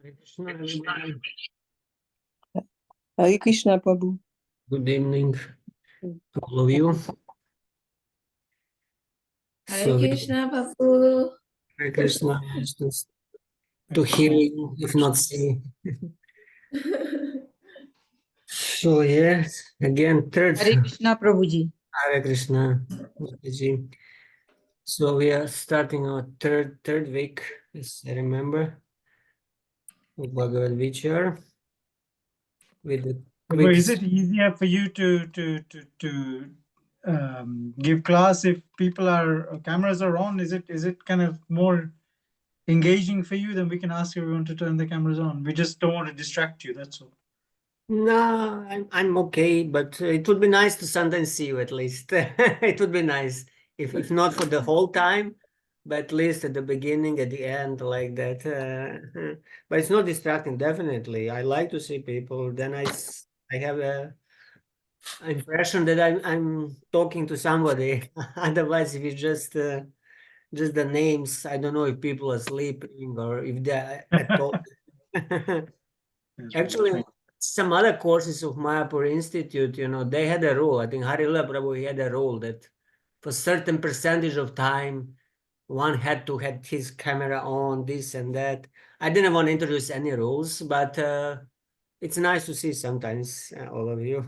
Hare Krishna, everybody. Hare Krishna, Prabhu. Good evening to all of you. Hare Krishna, Prabhu. Hare Krishna, nice to hear you, if not see. So yes, again, third. Hare Krishna, Prabhuji. Hare Krishna, Ji. So we are starting our third week, as I remember, with Bhagavad Vicara. With the quick. Is it easier for you to give class if people are cameras are on? Is it kind of more engaging for you? Then we can ask everyone to turn the cameras on. We just don't want to distract you. That's all. No, I'm okay, but it would be nice to sometimes see you at least. It would be nice if not for the whole time, but at least at the beginning, at the end, like that. But it's not distracting, definitely. I like to see people. Then I have a impression that I'm talking to somebody. Otherwise, if it's just the names, I don't know if people are sleeping or if they're at all. Actually, some other courses of Mayapur Institute, they had a rule. I think Harila Prabhu had a rule that for certain percentage of time, one had to have his camera on, this and that. I didn't want to introduce any rules, but it's nice to see sometimes all of you.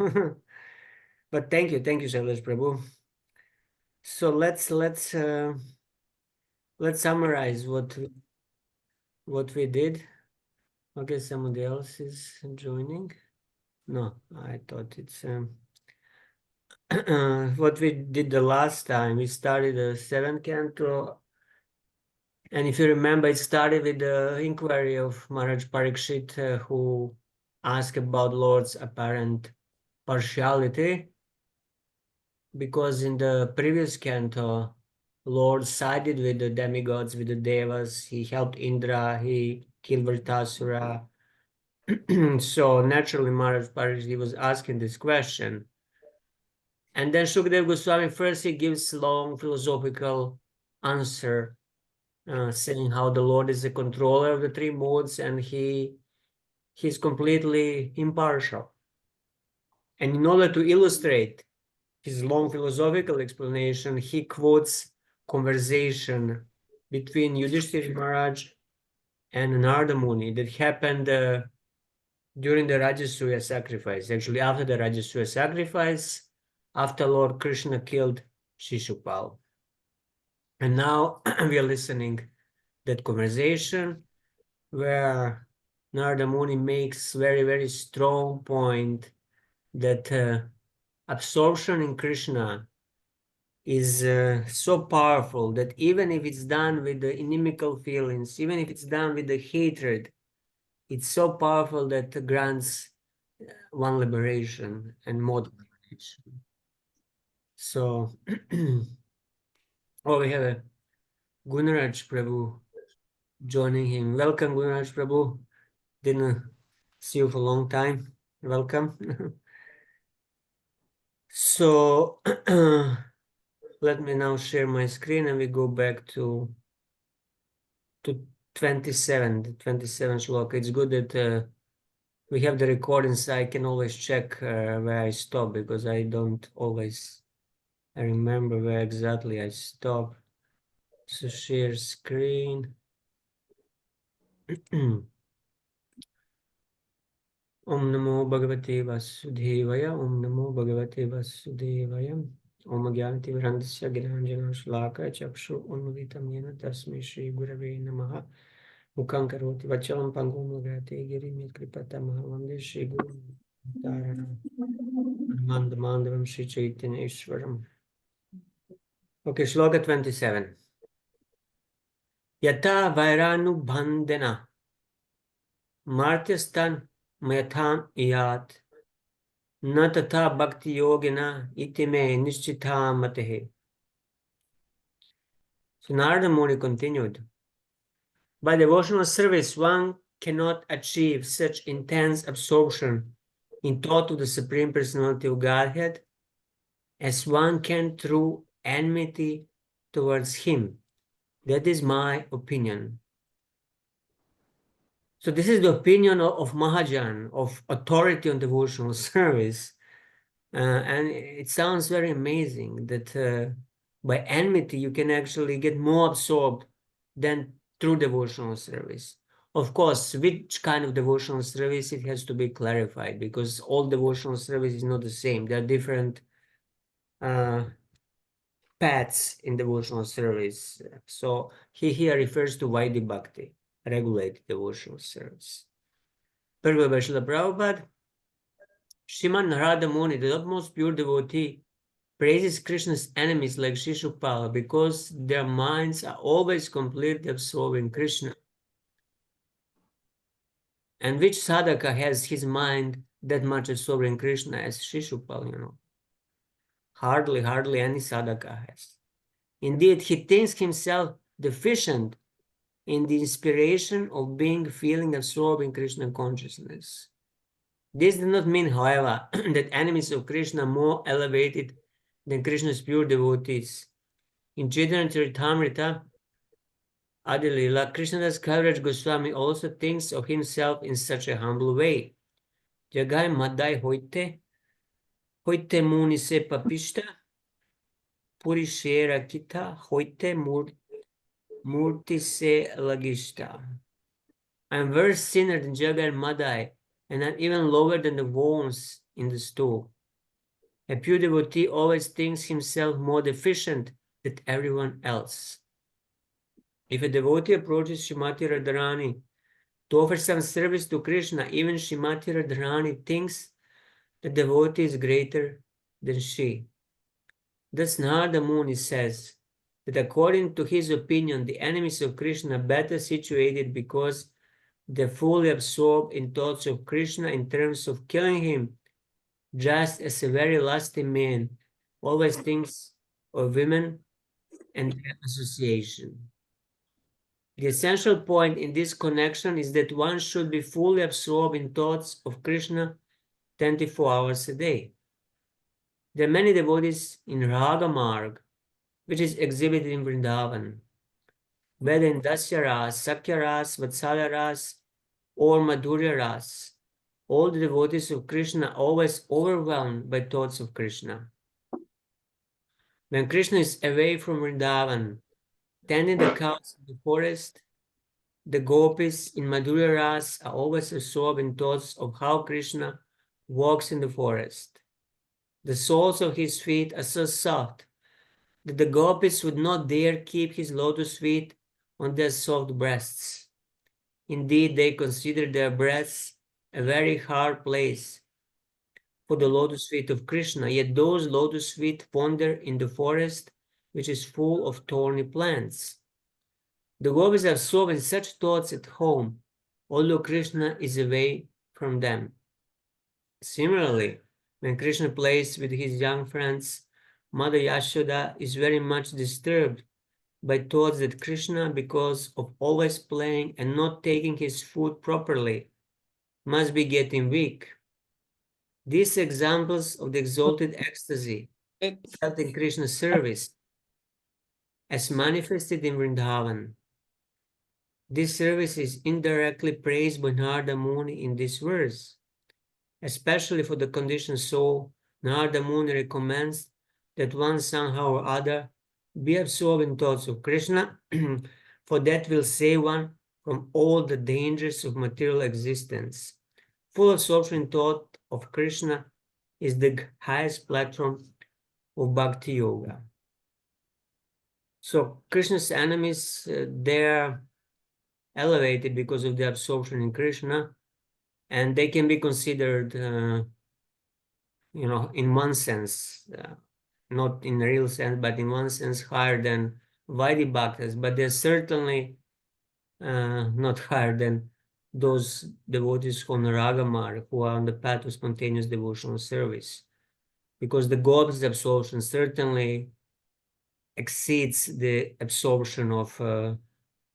But thank you, Shailesh Prabhu. So let's summarize what we did. Okay, somebody else is joining. No, I thought it's what we did the last time. We started the seventh canto, and if you remember, it started with the inquiry of Maharaj Parikshit, who asked about Lord's apparent partiality, because in the previous canto, Lord sided with the demigods, with the devas. He helped Indra. He killed Vritasura. So naturally, Maharaj Parikshit was asking this question. And then Shukdev Goswami first he gives long philosophical answer, saying how the Lord is the controller of the three modes and he's completely impartial. And in order to illustrate his long philosophical explanation, he quotes conversation between Yudhishthira Maharaj and Narada Muni that happened during the Rajasuya sacrifice. Actually, after the Rajasuya sacrifice, after Lord Krishna killed Shishupal. And now we are listening that conversation where Narada Muni makes very, very strong point that absorption in Krishna is so powerful that even if it's done with the inimical feelings, even if it's done with the hatred, it's so powerful that grants one liberation and more liberation. So, we have a Gunaraj Prabhu joining him. Welcome, Gunaraj Prabhu. Didn't see you for a long time. Welcome. So, let me now share my screen and we go back to 27, the 27 shloka. It's good that we have the recordings. I can always check where I stop because I don't always remember where exactly I stop. So share screen. Om Namo Bhagavate Vasudevaya. Om Namo Bhagavate Vasudevaya. Om Gyanti Vrandasya Gyananjana Shlaka Chakshu Unvitam Yena Tasmai Shri Gurave Namaha. Mukhaṁ karoti vachalam pangum lagate girimit kripata mahavande Shri Guru Taranam Mandamandavam Shri Chaitanya Ishwaram. Okay, Shloka 27. Yata Vairanu Bandhana Martyastan Mayathan Iyat Na Tata Bhakti Yogina Itime Nishchita Matehe. So Narada Muni continued. By devotional service, one cannot achieve such intense absorption in thought of the Supreme Personality of Godhead as one can through enmity towards Him. That is my opinion. So this is the opinion of Mahajan, of authority on devotional service. And it sounds very amazing that by enmity, you can actually get more absorbed than through devotional service. Of course, which kind of devotional service, it has to be clarified, because all devotional service is not the same. There are different paths in devotional service. So he here refers to Vaidhi Bhakti, regulated devotional service. Prabhupada Srila Prabhupada, Sriman Narada Muni, the utmost pure devotee, praises Krishna's enemies like Shishupala because their minds are always completely absorbed in Krishna. And which sadhaka has his mind that much absorbed in Krishna as Shishupal, you know? Hardly any sadhaka has. Indeed, he thinks himself deficient in the inspiration of feeling absorbed in Krishna consciousness. This does not mean, however, that enemies of Krishna are more elevated than Krishna's pure devotees. In Chaitanya Charitamrita, Adilila, Krishnadas Kaviraj Goswami also thinks of himself in such a humble way. Jagai Madai hoite muni se papishta, purishera kita, hoite murti se lagishta. I am worse sinner than Jagai Madai, and I'm even lower than the worms in the stool. A pure devotee always thinks himself more deficient than everyone else. If a devotee approaches Srimati Radharani to offer some service to Krishna, even Srimati Radharani thinks the devotee is greater than she. Thus Narada Muni says that according to his opinion, the enemies of Krishna are better situated because they're fully absorbed in thoughts of Krishna in terms of killing him, just as a very lusty man always thinks of women and their association. The essential point in this connection is that one should be fully absorbed in thoughts of Krishna 24 hours a day. There are many devotees in Raga Marg, which is exhibited in Vrindavan, whether in Dasya Ras, Sakya Ras, Vatsalya Ras, or Madhurya Ras. All the devotees of Krishna are always overwhelmed by thoughts of Krishna. When Krishna is away from Vrindavan, tending the cows in the forest, the gopis in Madhurya Ras are always absorbed in thoughts of how Krishna walks in the forest. The soles of his feet are so soft that the gopis would not dare keep his lotus feet on their soft breasts. Indeed, they consider their breasts a very hard place for the lotus feet of Krishna, yet those lotus feet wander in the forest, which is full of thorny plants. The gopis are absorbed in such thoughts at home, although Krishna is away from them. Similarly, when Krishna plays with his young friends, Mother Yashoda is very much disturbed by thoughts that Krishna, because of always playing and not taking his food properly, must be getting weak. These examples of the exalted ecstasy felt in Krishna's service, as manifested in Vrindavan. This service is indirectly praised by Narada Muni in this verse. Especially for the conditioned soul, Narada Muni recommends that one somehow or other be absorbed in thoughts of Krishna, for that will save one from all the dangers of material existence. Full absorption in thought of Krishna is the highest platform of Bhakti Yoga. So Krishna's enemies, they're elevated because of the absorption in Krishna, and they can be considered, in one sense, not in a real sense, but in one sense higher than Vaidhi Bhaktas, but they're certainly not higher than those devotees from Raga Marg who are on the path of spontaneous devotional service, because the God's absorption certainly exceeds the absorption of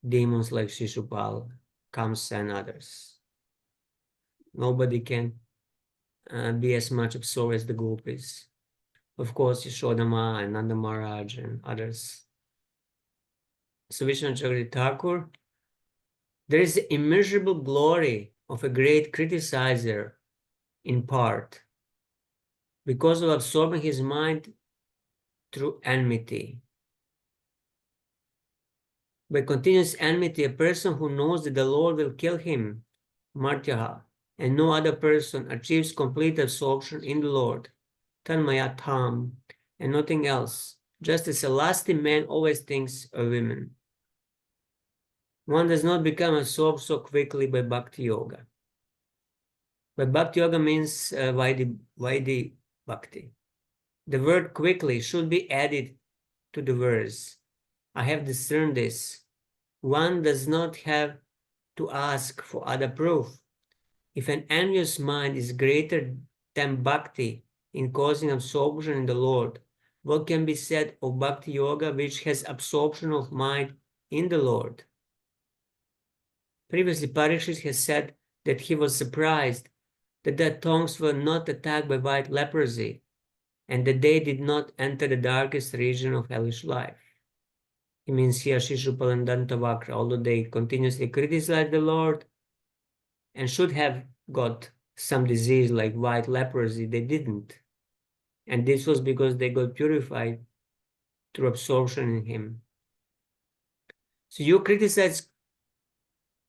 demons like Shishupal, Kamsa, and others. Nobody can be as much absorbed as the gopis. Of course, Yashodama and Nanda Maharaj and others. So Vishnu Chakriti Thakur, There is the immeasurable glory of a great criticizer in part because of absorbing his mind through enmity. By continuous enmity, a person who knows that the Lord will kill him, martyaha, and no other person achieves complete absorption in the Lord, tanmayatam, and nothing else, just as a lusty man always thinks of women. One does not become absorbed so quickly by bhakti yoga. But bhakti yoga means Vaidhi bhakti. The word quickly should be added to the verse. I have discerned this. One does not have to ask for other proof. If an envious mind is greater than bhakti in causing absorption in the Lord, what can be said of bhakti yoga which has absorption of mind in the Lord? Previously, Parikshit has said that he was surprised that their tongues were not attacked by white leprosy, and that they did not enter the darkest region of hellish life. It means here Shishupal and Dantavakra, although they continuously criticize the Lord and should have got some disease like white leprosy, they didn't. And this was because they got purified through absorption in Him. So you criticize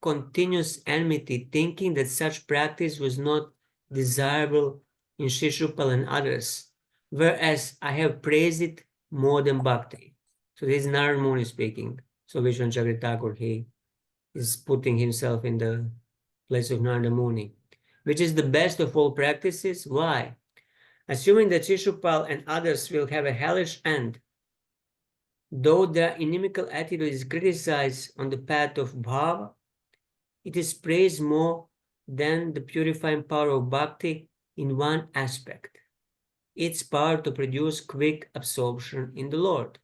continuous enmity, thinking that such practice was not desirable in Shishupal and others, whereas I have praised it more than bhakti. So this is Narad Muni speaking. So Vishwan Chakrithakur, he is putting himself in the place of Narada Muni, which is the best of all practices. Why? Assuming that Shishupal and others will have a hellish end, though their inimical attitude is criticized on the path of bhava, it is praised more than the purifying power of bhakti in one aspect, its power to produce quick absorption in the Lord.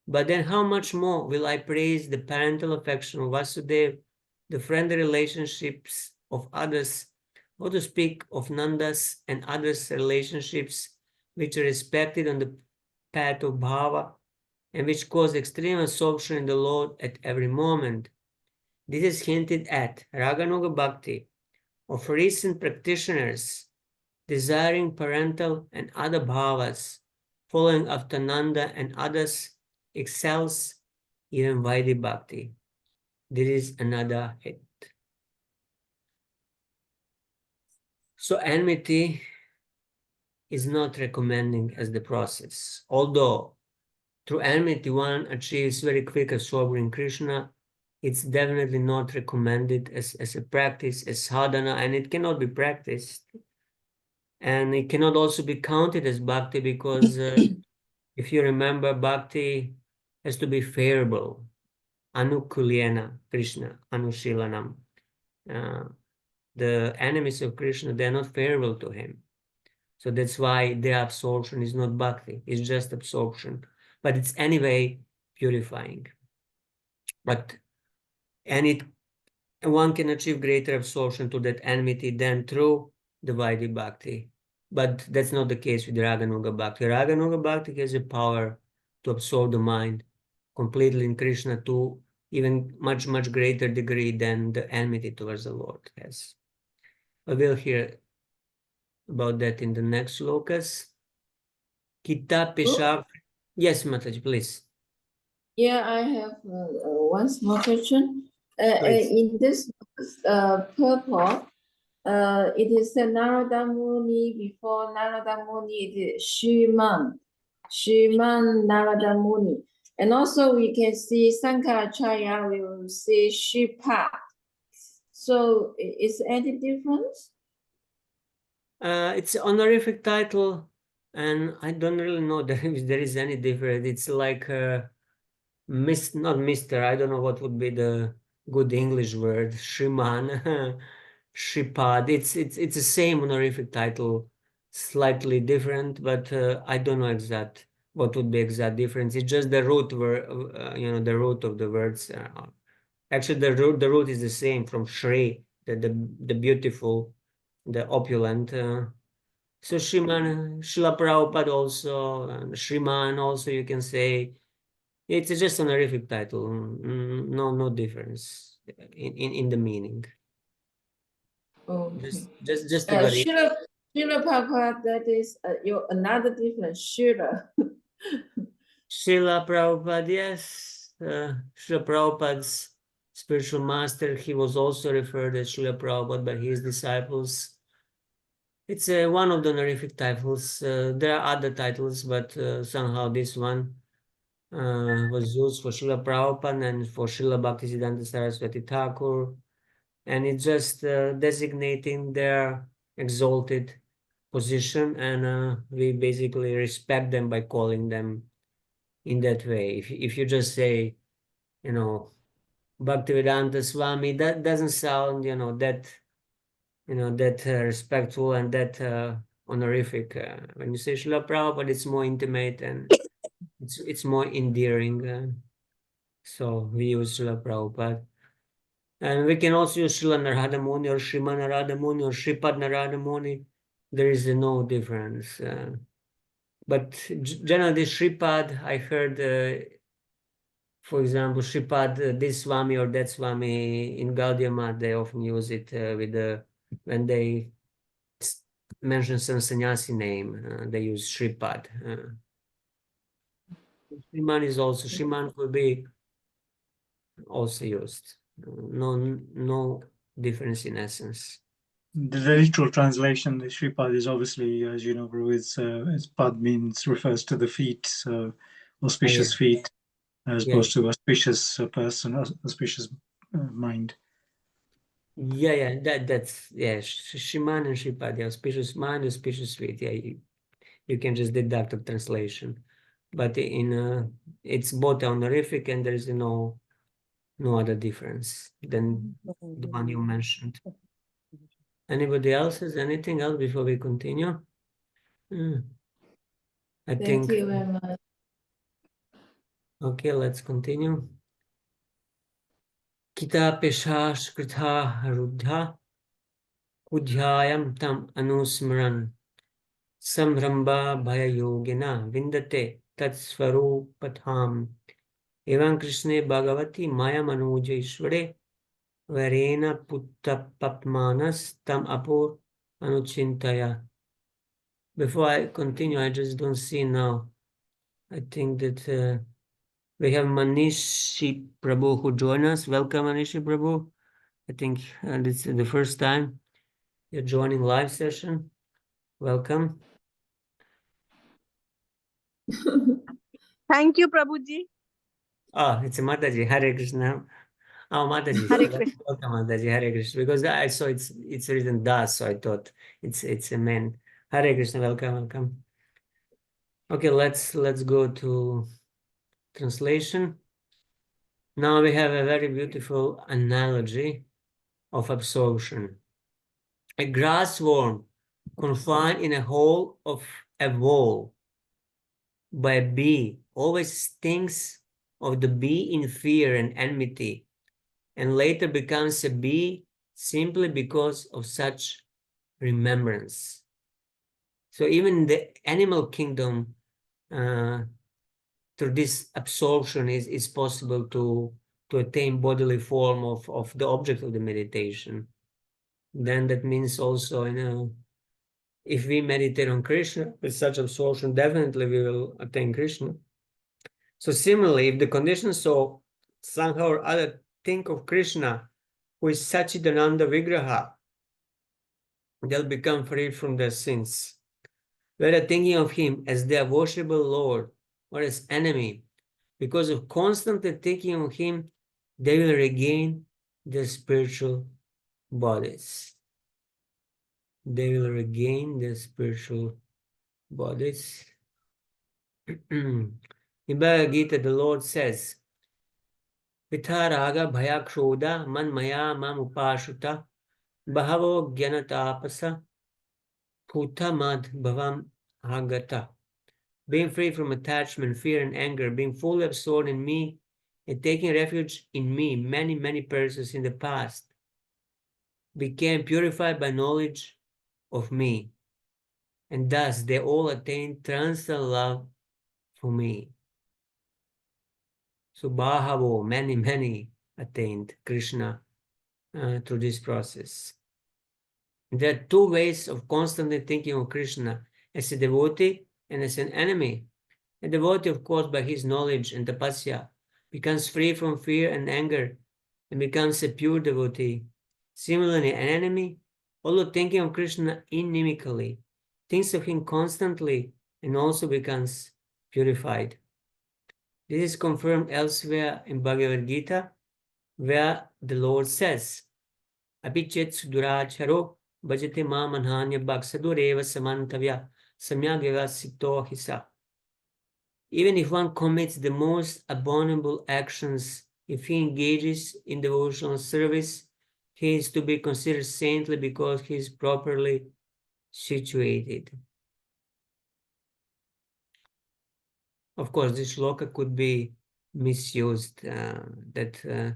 But then how much more will I praise the parental affection of Vasudeva, the friendly relationships of others, or to speak of Nanda's and others' relationships which are respected on the path of bhava and which cause extreme absorption in the Lord at every moment. This is hinted at Raganuga Bhakti of recent practitioners desiring parental and other bhavas, following after Nanda and others, excels even Vaidhi Bhakti. This is another hit. So enmity is not recommending as the process, although through enmity one achieves very quick absorption in Krishna. It's definitely not recommended as a practice, as sadhana, and it cannot be practiced. And it cannot also be counted as bhakti because if you remember, bhakti has to be favorable. Anukulyena Krishna, Anushilanam. The enemies of Krishna, they are not favorable to him. So that's why their absorption is not bhakti, it's just absorption. But it's anyway purifying. And one can achieve greater absorption to that enmity than through the Vaidhi Bhakti. But that's not the case with Raganuga Bhakti. Raganuga Bhakti has a power to absorb the mind completely in Krishna to even much, much greater degree than the enmity towards the Lord has. I will hear about that in the next slokas. Kita Peshak. Yes, Mataji, please. Yeah, I have one small question. Please. In this purport, it is the Narada Muni. Before Narada Muni, it is Shriman Narada Muni. And also we can see Sankaracharya will say Shripa. So is any difference? It's an honorific title, and I don't really know if there is any difference. It's like not Mr. I don't know what would be the good English word. Shriman, Shripad. It's the same honorific title, slightly different, but I don't know what would be exact difference. It's just the root word, the root of the words. Actually, the root is the same from Shri, the beautiful, the opulent. So Shriman, Srila Prabhupada also, Shriman also, you can say. It's just an honorific title. No difference. in the meaning. Okay. Just a variation. Srila Prabhupada, that is another different Srila. Srila Prabhupada, yes. Srila Prabhupada's spiritual master, he was also referred as Srila Prabhupada by his disciples. It's one of the honorific titles. There are other titles, but somehow this one was used for Srila Prabhupada and for Srila Bhaktisiddhanta Saraswati Thakur. And it's just designating their exalted position, and we basically respect them by calling them in that way. If you just say, you know, Bhaktivedanta Swami, that doesn't sound, that respectful and that honorific. When you say Srila Prabhupada, it's more intimate and it's more endearing. So we use Srila Prabhupada. And we can also use Srila Narada Muni or Sriman Narada Muni or Sripad Narada Muni. There is no difference. But generally, Sripad, I heard, for example, Sripad, this Swami or that Swami in Gaudiya Math, they often use it when they mention some sannyasi name, they use Sripad. Sriman is also, Sriman could be also used. No difference in essence. The literal translation, the Shripad, is obviously, as you know, Prabhu, its pad means, refers to the feet, so auspicious feet, as opposed to auspicious person, auspicious mind. Yeah, that's Shriman and Shripad, the auspicious mind, auspicious feet. Yeah, you can just deduct the translation, but it's both honorific and there is no other difference than the one you mentioned. Anybody else has anything else before we continue? I Thank think. you very much. Okay, let's continue. Kita peshash kritha ruddha udhyayam tam anusmaran samramba bhaya yogina vindate tat swarupatham evam Krishne Bhagavati maya manuja ishvare varena putta papmanas tam apur anuchintaya. Before I continue, I just don't see now. I think that we have Manishi Prabhu who joined us. Welcome, Manishi Prabhu. I think this is the first time you're joining live session. Welcome. Thank you, Prabhuji. Oh, it's a Mataji. Hare Krishna. Oh, Mataji. Hare Krishna. Welcome, Mataji. Hare Krishna. Because I saw it's written Das, so I thought it's a man. Hare Krishna. Welcome. Okay, let's go to translation. Now we have a very beautiful analogy of absorption. A grass worm confined in a hole of a wall by a bee always thinks of the bee in fear and enmity, and later becomes a bee simply because of such remembrance. So even in the animal kingdom, through this absorption is possible to attain bodily form of the object of the meditation. Then that means also, if we meditate on Krishna with such absorption, definitely we will attain Krishna. So similarly, if the conditions so somehow or other think of Krishna, who is Sachidananda Vigraha, they'll become freed from their sins. Whether thinking of him as their worshipable Lord or as enemy, because of constantly thinking of him, they will regain their spiritual bodies. They will regain their spiritual bodies. In Bhagavad Gita, the Lord says, Pitha raga bhaya krodha man maya mam upashuta bahavo gyanatapasa puta mad bhavam agata. Being free from attachment, fear, and anger, being fully absorbed in me, and taking refuge in me, many persons in the past became purified by knowledge of me, and thus they all attained transcendental love for me. So Bahavo, many attained Krishna through this process. There are two ways of constantly thinking of Krishna, as a devotee and as an enemy. A devotee, of course, by his knowledge and tapasya, becomes free from fear and anger and becomes a pure devotee. Similarly, an enemy, although thinking of Krishna inimically, thinks of him constantly and also becomes purified. This is confirmed elsewhere in Bhagavad Gita, where the Lord says, Abhichet suduracharo bhajate ma manhanya bhaksadureva samantavya samyageva sito hisa. Even if one commits the most abominable actions, if he engages in devotional service, he is to be considered saintly because he is properly situated. Of course, this shloka could be misused, that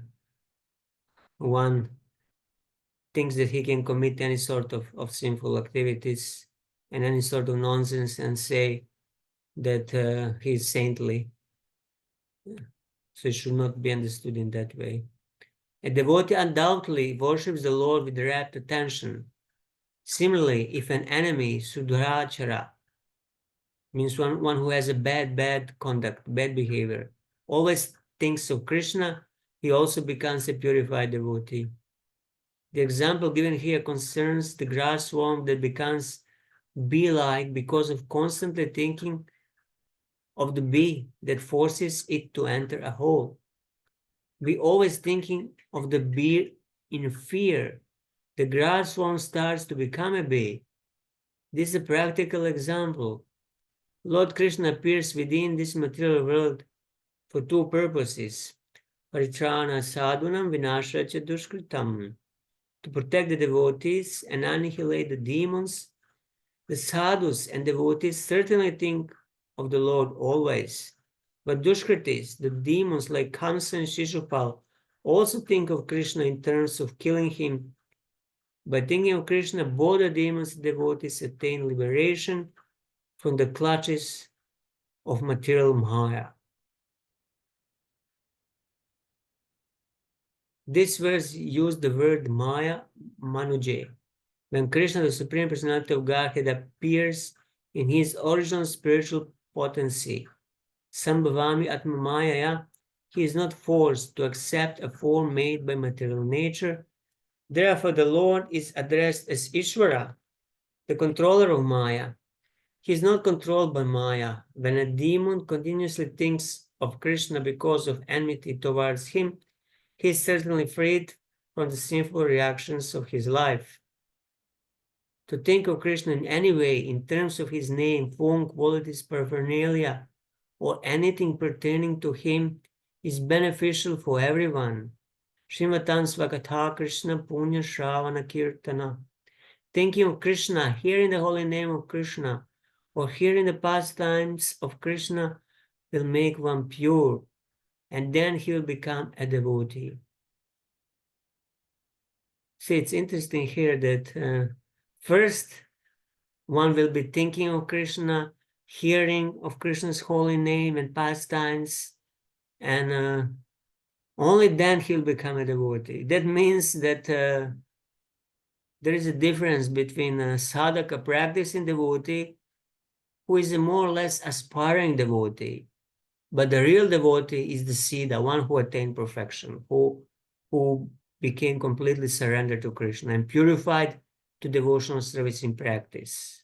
one thinks that he can commit any sort of sinful activities and any sort of nonsense and say that he is saintly. So it should not be understood in that way. A devotee undoubtedly worships the Lord with rapt attention. Similarly, if an enemy, sudurachara, means one who has a bad conduct, bad behavior, always thinks of Krishna, he also becomes a purified devotee. The example given here concerns the grass worm that becomes bee-like because of constantly thinking of the bee that forces it to enter a hole. We always thinking of the bee in fear. The grass worm starts to become a bee. This is a practical example. Lord Krishna appears within this material world for two purposes. Paritrana sadhunam vinashacha dushkritam. To protect the devotees and annihilate the demons. The sadhus and devotees certainly think of the Lord always. But dushkritis, the demons like Kamsa and Shishupal, also think of Krishna in terms of killing him. By thinking of Krishna, both the demons and devotees attain liberation from the clutches of material Maya. This verse used the word Maya, Manuje. When Krishna, the Supreme Personality of Godhead, appears in his original spiritual potency, Sambhavami Atma Mayaya, he is not forced to accept a form made by material nature. Therefore, the Lord is addressed as Ishvara, the controller of Maya. He is not controlled by Maya. When a demon continuously thinks of Krishna because of enmity towards him, he is certainly freed from the sinful reactions of his life. To think of Krishna in any way, in terms of his name, form, qualities, paraphernalia, or anything pertaining to him, is beneficial for everyone. Srimatan Svakatha Krishna Punya Shravana Kirtana. Thinking of Krishna, hearing the holy name of Krishna, or hearing the pastimes of Krishna will make one pure, and then he will become a devotee. See, it's interesting here that first one will be thinking of Krishna, hearing of Krishna's holy name and pastimes, and only then he'll become a devotee. That means that there is a difference between a sadhaka, practicing devotee, who is a more or less aspiring devotee, but the real devotee is the siddha, one who attained perfection, who became completely surrendered to Krishna and purified to devotional service in practice.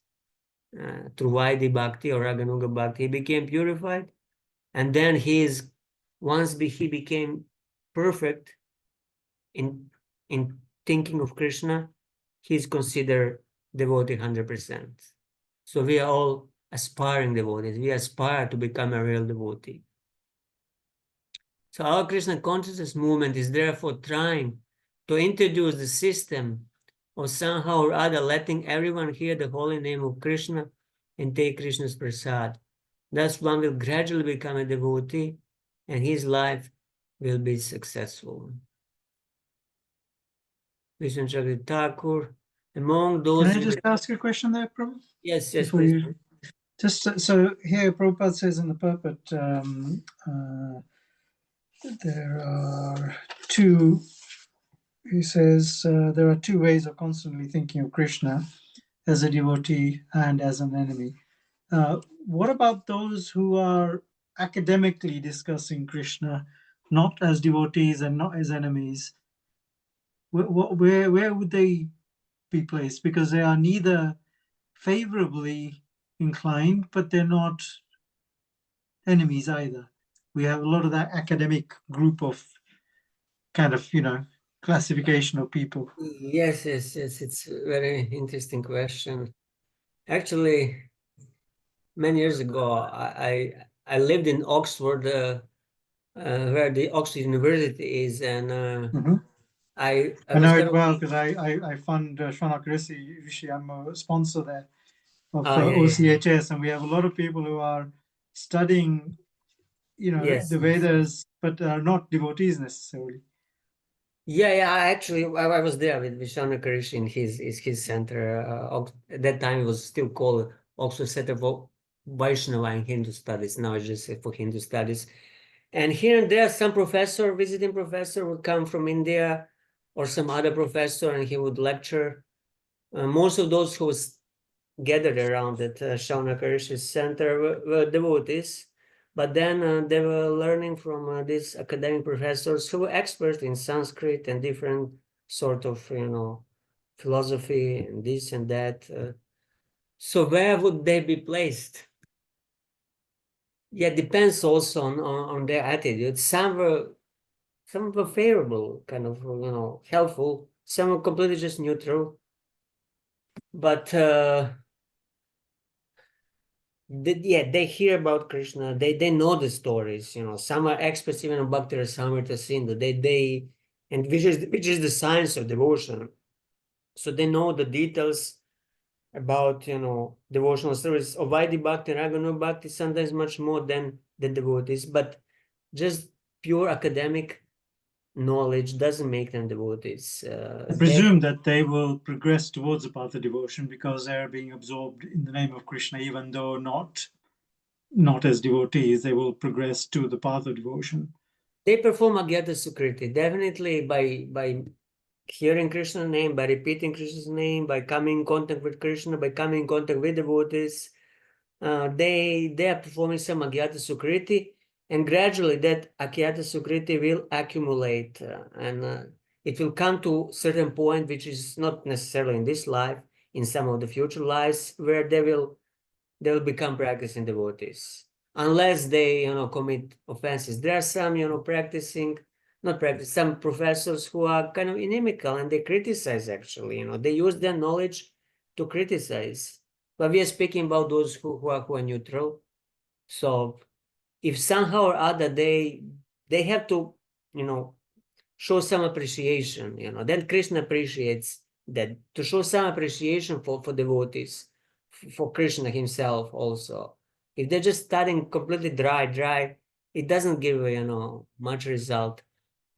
Through Vaidhi Bhakti or Raganuga Bhakti, he became purified, and then once he became perfect in thinking of Krishna, he is considered devotee 100%. So we are all aspiring devotees. We aspire to become a real devotee. So our Krishna consciousness movement is therefore trying to introduce the system of somehow or other letting everyone hear the holy name of Krishna and take Krishna's prasad. Thus one will gradually become a devotee and his life will be successful. Vishnu Chakri Thakur, among those... Can I just ask a question there, Prabhu? Yes, Before please. you... Just so here, Prabhupada says in the purport, there are two. He says there are two ways of constantly thinking of Krishna: as a devotee and as an enemy. What about those who are academically discussing Krishna, not as devotees and not as enemies? Where would they be placed? Because they are neither favorably inclined, but they're not enemies either. We have a lot of that academic group of kind of, classification of people. Yes, it's a very interesting question. Actually, many years ago, I lived in Oxford, where the Oxford University is, and I I was know kind it of well because I fund Shaunak Rishi. I'm a sponsor there of yeah. OCHS, and we have a lot of people who are studying, Yes. the Vedas, but are not devotees necessarily. Yeah. I was there with Vishnu Krish in his center. At that time, it was still called Oxford Center for Vaishnava and Hindu Studies. Now it's just for Hindu Studies. And here and there, some visiting professor would come from India or some other professor, and he would lecture. Most of those who was gathered around at Shaunakarish's center were devotees, but then they were learning from these academic professors who were experts in Sanskrit and different sort of, philosophy and this and that. So where would they be placed? Yeah, depends also on their attitude. Some were favorable, kind of, helpful. Some were completely just neutral. But they hear about Krishna. They know the stories. Some are experts even on Bhakti Rasamrita Sindhu. And which is the science of devotion. So they know the details about devotional service. Ovaidi Bhakti, Raganu Bhakti, sometimes much more than the devotees. But just pure academic knowledge doesn't make them devotees. I presume that they will progress towards the path of devotion because they're being absorbed in the name of Krishna, even though not as devotees. They will progress to the path of devotion. They perform Agyata Sukriti, definitely by hearing Krishna's name, by repeating Krishna's name, by coming in contact with Krishna, by coming in contact with devotees. They are performing some Agyata Sukriti, and gradually that Agyata Sukriti will accumulate, and it will come to a certain point, which is not necessarily in this life, in some of the future lives, where they will become practicing devotees, unless they commit offenses. There are some some professors who are kind of inimical, and they criticize. Actually, they use their knowledge to criticize, but we are speaking about those who are neutral. So if somehow or other they have to show some appreciation, then Krishna appreciates that, to show some appreciation for devotees, for Krishna himself also. If they're just studying completely dry, it doesn't give much result.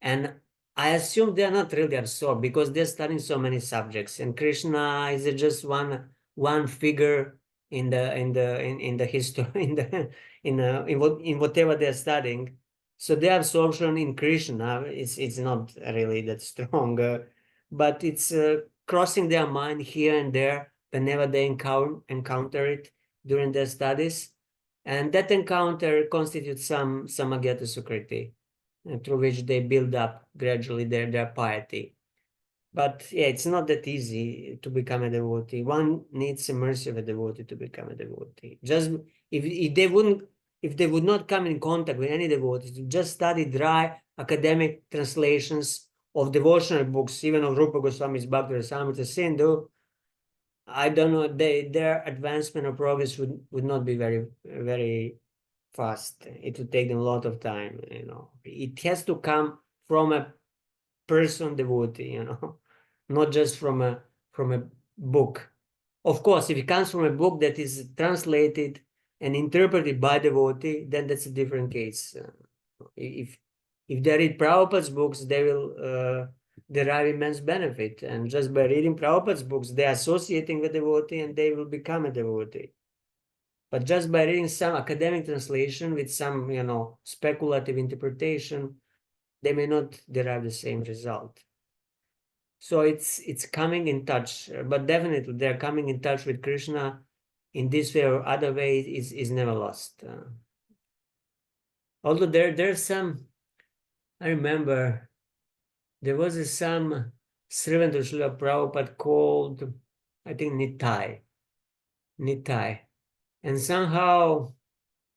And I assume they're not really absorbed because they're studying so many subjects, and Krishna is just one figure in the history, in whatever they're studying. So the absorption in Krishna it's not really that strong, but it's crossing their mind here and there whenever they encounter it during their studies, and that encounter constitutes some Agyata Sukriti, through which they build up gradually their piety. But yeah, it's not that easy to become a devotee. One needs the mercy of a devotee to become a devotee. Just if they would not come in contact with any devotees, to just study dry academic translations of devotional books, even of Rupa Goswami's Bhakti Rasamrita Sindhu, I don't know, their advancement or progress would not be very, very fast. It would take them a lot of time. It has to come from a person devotee, not just from a book. Of course, if it comes from a book that is translated and interpreted by devotee, then that's a different case. If they read Prabhupada's books, they will derive immense benefit, and just by reading Prabhupada's books, they are associating with devotee and they will become a devotee. But just by reading some academic translation with some, speculative interpretation, they may not derive the same result. So it's coming in touch, but definitely they're coming in touch with Krishna in this way or other way is never lost. Although there's some, I remember there was some servant of Srila Prabhupada called, I think, Nitai. And somehow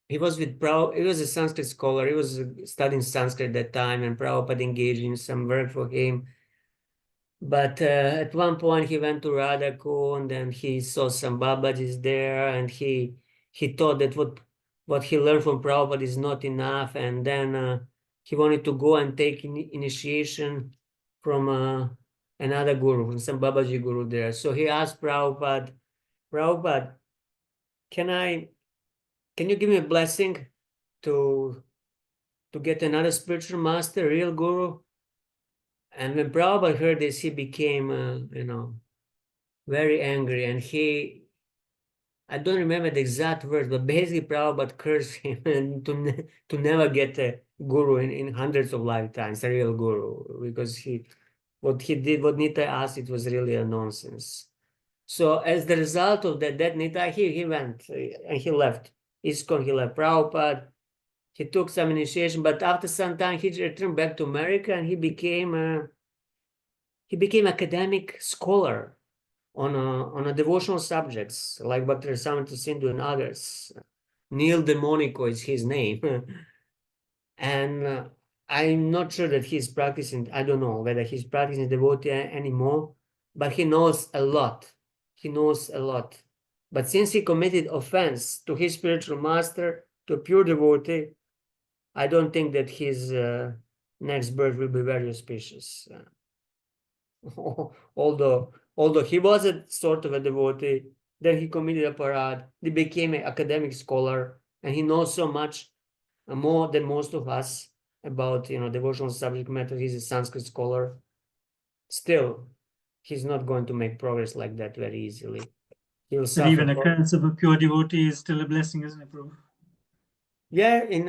he was with Prabhupada, he was a Sanskrit scholar, he was studying Sanskrit at that time, and Prabhupada engaged in some work for him. But at one point he went to Radhakund and he saw some Babajis there, and he thought that what he learned from Prabhupada is not enough, and then he wanted to go and take initiation from another guru, from some Babaji guru there. So he asked Prabhupada, can you give me a blessing to get another spiritual master, real guru? And when Prabhupada heard this, he became, very angry. And I don't remember the exact words, but basically Prabhupada cursed him and to never get a guru in hundreds of lifetimes, a real guru, because what Nitai asked, it was really a nonsense. So as the result of that Nitai, he went and he left ISKCON, he left Prabhupada. He took some initiation, but after some time he returned back to America and he became academic scholar on a devotional subjects like Bhakti Rasamrita Sindhu and others. Neil Demonico is his name. And I'm not sure that he's practicing, I don't know whether he's practicing devotee anymore, but he knows a lot. He knows a lot. But since he committed offense to his spiritual master, to a pure devotee, I don't think that his next birth will be very auspicious. Although he was a sort of a devotee, then he committed a parad, he became an academic scholar, and he knows so much more than most of us about devotional subject matter. He's a Sanskrit scholar. Still, he's not going to make progress like that very easily. He'll But suffer. even occurrence of a pure devotee is still a blessing, isn't it, Prabhu? Yeah, in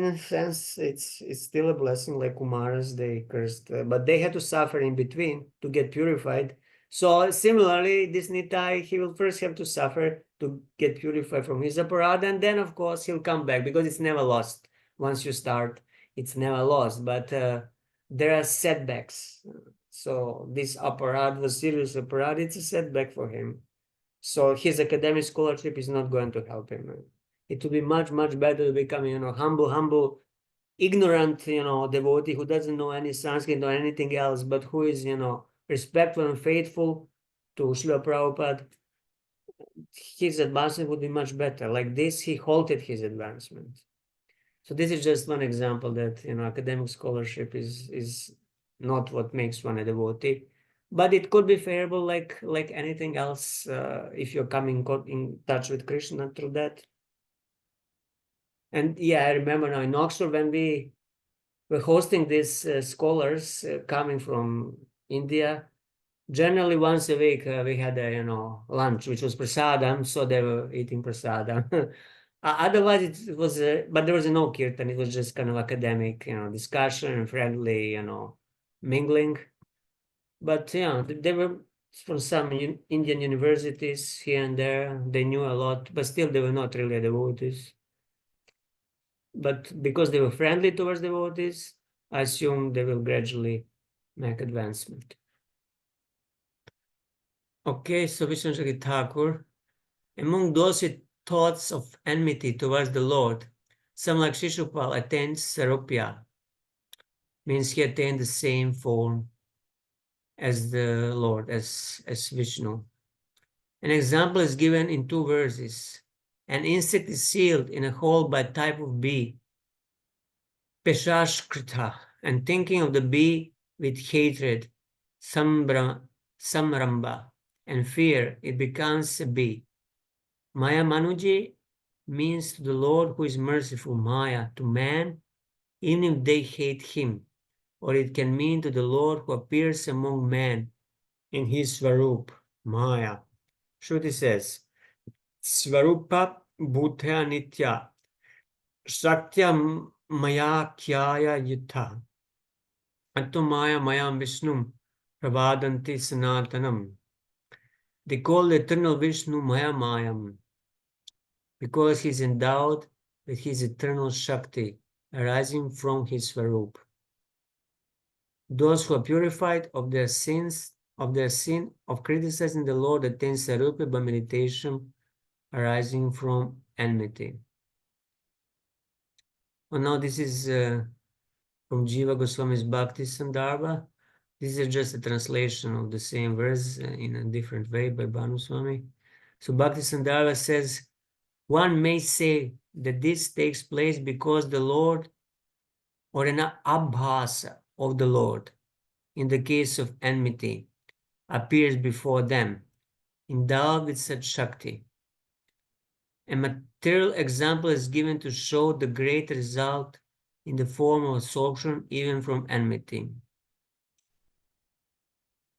a sense, it's still a blessing. Like Kumaras, they cursed, but they had to suffer in between to get purified. So similarly, this Nitai, he will first have to suffer to get purified from his aparad, and then of course he'll come back, because it's never lost. Once you start, it's never lost. But there are setbacks. So this aparad was serious aparad. It's a setback for him. So his academic scholarship is not going to help him. It would be much, much better to become, humble, ignorant, devotee who doesn't know any Sanskrit or anything else, but who is, respectful and faithful to Srila Prabhupada. His advancement would be much better. Like this, he halted his advancement. So this is just one example that, academic scholarship is not what makes one a devotee. But it could be favorable like anything else if you're coming in touch with Krishna through that. And yeah, I remember now in Oxford when we were hosting these scholars coming from India. Generally, once a week we had a lunch, which was prasadam, so they were eating prasadam. Otherwise, it was, but there was no kirtan. It was just kind of academic, discussion and friendly, mingling. But yeah, they were from some Indian universities here and there. They knew a lot, but still they were not really devotees. But because they were friendly towards devotees, I assume they will gradually make advancement. Okay, so Vishnu Thakur, among those with thoughts of enmity towards the Lord, some like Shishupal attained Sarupya, means he attained the same form as the Lord, as Vishnu. An example is given in 2 verses. An insect is sealed in a hole by type of bee, Peshashkrita, and thinking of the bee with hatred, Samramba, and fear, it becomes a bee. Maya Manuji means to the Lord who is merciful, Maya, to man, even if they hate him. Or it can mean to the Lord who appears among men in his Svarup, Maya. Shruti says, Svarupa Bhutya Nitya, Shaktya Maya Kyaya Yutha. Attomaya mayam Vishnum pravadanti sanatanam. They call the eternal Vishnu Maya Mayam because he is endowed with his eternal Shakti arising from his Swarup. Those who are purified of their sins, of their sin of criticizing the Lord, attain Sarupa by meditation arising from enmity. Well, now this is from Jiva Goswami's Bhakti Sandarbha. This is just a translation of the same verse in a different way by Bhanu Swami. So Bhakti Sandarbha says, one may say that this takes place because the Lord, or an abhasa of the Lord, in the case of enmity, appears before them, endowed with such Shakti. A material example is given to show the great result in the form of absorption even from enmity.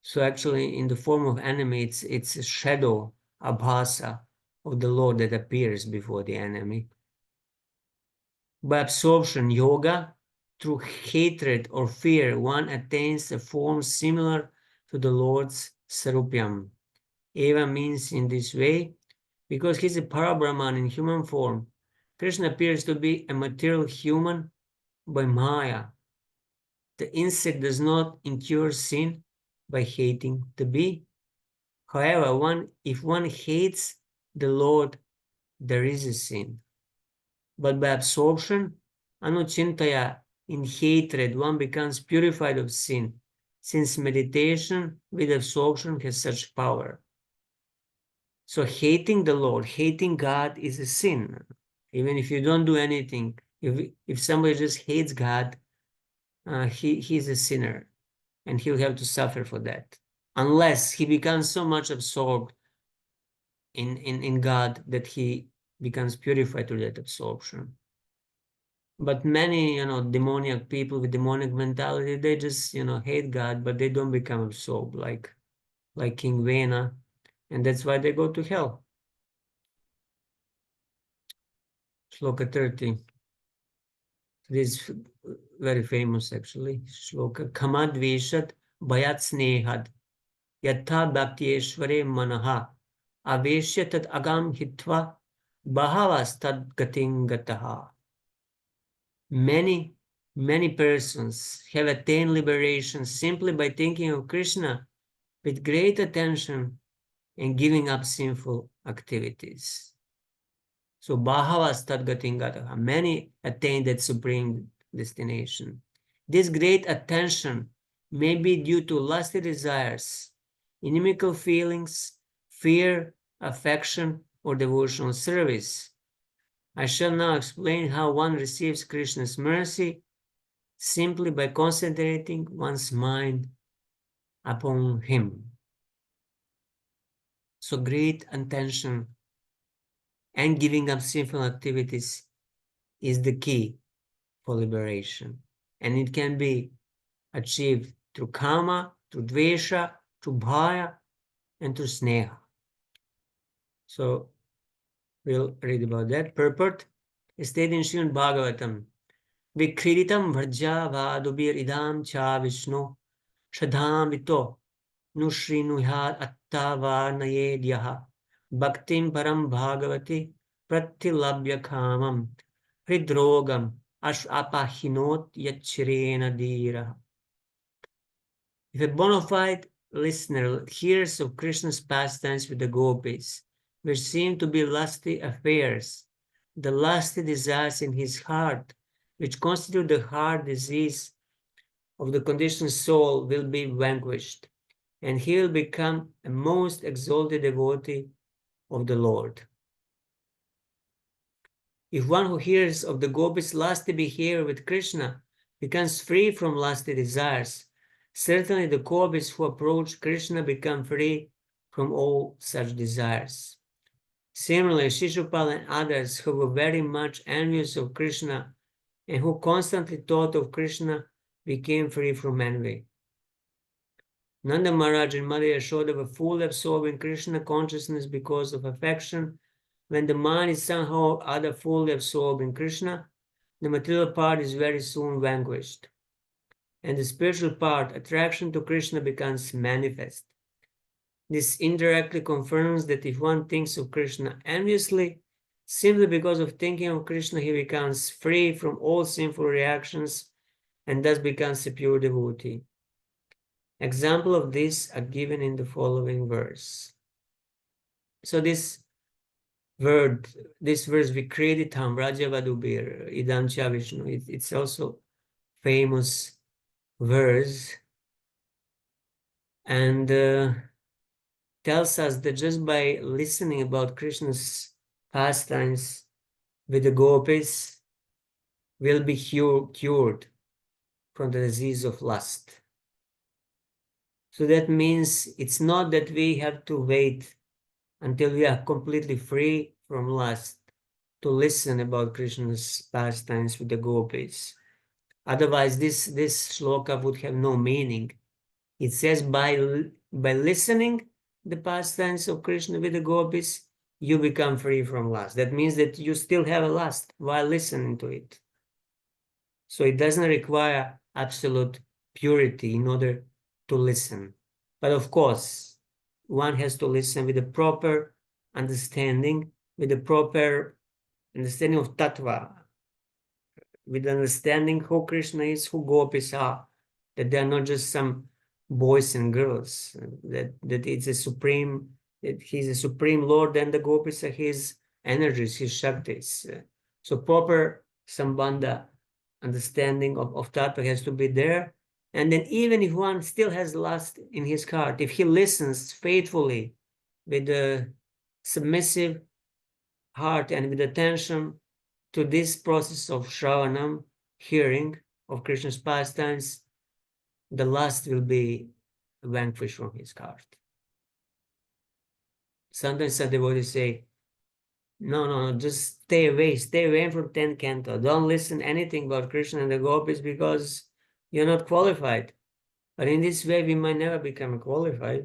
So actually in the form of enemy, it's a shadow, abhasa, of the Lord that appears before the enemy. By absorption, yoga, through hatred or fear, one attains a form similar to the Lord's Sarupyam. Eva means in this way, because he's a Parabrahman in human form, Krishna appears to be a material human by Maya. The insect does not incur sin by hating the bee. However, if one hates the Lord, there is a sin. But by absorption, anuchintaya, in hatred, one becomes purified of sin, since meditation with absorption has such power. So hating the Lord, hating God is a sin. Even if you don't do anything, if somebody just hates God, he's a sinner, and he'll have to suffer for that. Unless he becomes so much absorbed in God that he becomes purified through that absorption. But many, demoniac people with demonic mentality, they just, hate God, but they don't become absorbed like King Vena, and that's why they go to hell. Shloka 30. This is very famous, actually. Shloka. Kamad Veshat Bhayat Snehad Yatha Bhaktieshware Manaha Aveshya Tad Agam Hitva Bhavas Tad Gating Gataha. Many persons have attained liberation simply by thinking of Krishna with great attention and giving up sinful activities. So Bhavas Tad Gating Gataha. Many attain that supreme destination. This great attention may be due to lusty desires, inimical feelings, fear, affection, or devotional service. I shall now explain how one receives Krishna's mercy simply by concentrating one's mind upon him. So great attention and giving up sinful activities is the key for liberation. And it can be achieved through kama, through dvesha, through bhaya, and through sneha. So we'll read about that. Purport is stated in Srimad Bhagavatam. Vikriditam vrja vadubir idam cha Vishnu shadham vito nushrinuhyad attavaranayedyaha bhaktim param bhagavati pratilabhya kamam hridrogam apahinot yachirena dhira. If a bona fide listener hears of Krishna's pastimes with the gopis, which seem to be lusty affairs, the lusty desires in his heart, which constitute the heart disease of the conditioned soul, will be vanquished, and he will become a most exalted devotee of the Lord. If one who hears of the gopis' lusty behavior with Krishna becomes free from lusty desires, certainly the gopis who approach Krishna become free from all such desires. Similarly, Shishupal and others who were very much envious of Krishna and who constantly thought of Krishna became free from envy. Nanda Maharaj and Mother Yashoda were fully absorbed in Krishna consciousness because of affection. When the mind is somehow or other fully absorbed in Krishna, the material part is very soon vanquished. and the spiritual part, attraction to Krishna becomes manifest. This indirectly confirms that if one thinks of Krishna enviously, simply because of thinking of Krishna, he becomes free from all sinful reactions and thus becomes a pure devotee. Example of this are given in the following verse. So this verse, Vikreditam Rajavadubir Idam Cha Vishnu, it's also famous verse, and tells us that just by listening about Krishna's pastimes with the gopis, will be cured from the disease of lust. So that means it's not that we have to wait until we are completely free from lust to listen about Krishna's pastimes with the gopis. Otherwise, this shloka would have no meaning. It says by listening the pastimes of Krishna with the gopis, you become free from lust. That means that you still have a lust while listening to it. So it doesn't require absolute purity in order to listen. But of course, one has to listen with the proper understanding, with the proper understanding of tattva, with understanding who Krishna is, who gopis are, that they are not just some boys and girls, that it's a supreme, that he's a supreme Lord, and the gopis are his energies, his shaktis. So proper sambandha, understanding of tattva has to be there. And then even if one still has lust in his heart, if he listens faithfully with a submissive heart and with attention to this process of Shravanam, hearing of Krishna's pastimes, the lust will be vanquished from his heart. Sometimes some devotees say, no, just stay away from 10 canto. Don't listen anything about Krishna and the gopis because you're not qualified. But in this way, we might never become qualified.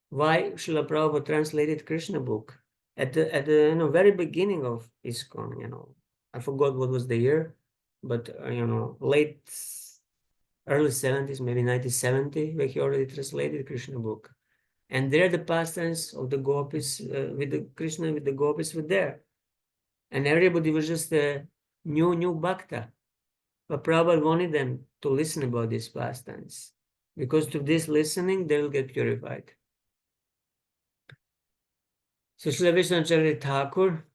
Why Srila Prabhupada translated Krishna book? At the very beginning of ISKCON, I forgot what was the year, but early 70s, maybe 1970, where he already translated Krishna book. And there the pastimes of the gopis with the Krishna with the gopis were there. And everybody was just a new bhakta. But Prabhupada wanted them to listen about these pastimes, because through this listening, they will get purified. So Srila Vishnu Thakur,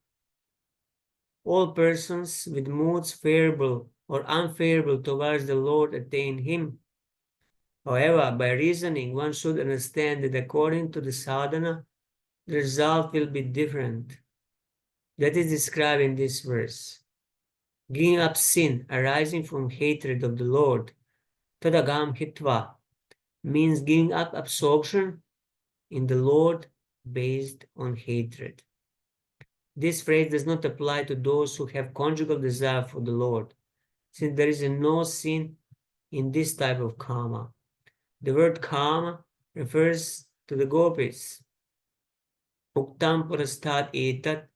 all persons with moods favorable or unfavorable towards the Lord attain him. However, by reasoning, one should understand that according to the sadhana, the result will be different. That is described in this verse. Giving up sin arising from hatred of the Lord, tadagam hitva, means giving up absorption in the Lord based on hatred. This phrase does not apply to those who have conjugal desire for the Lord, since there is no sin in this type of karma. The word karma refers to the gopis. Uktam purastat etat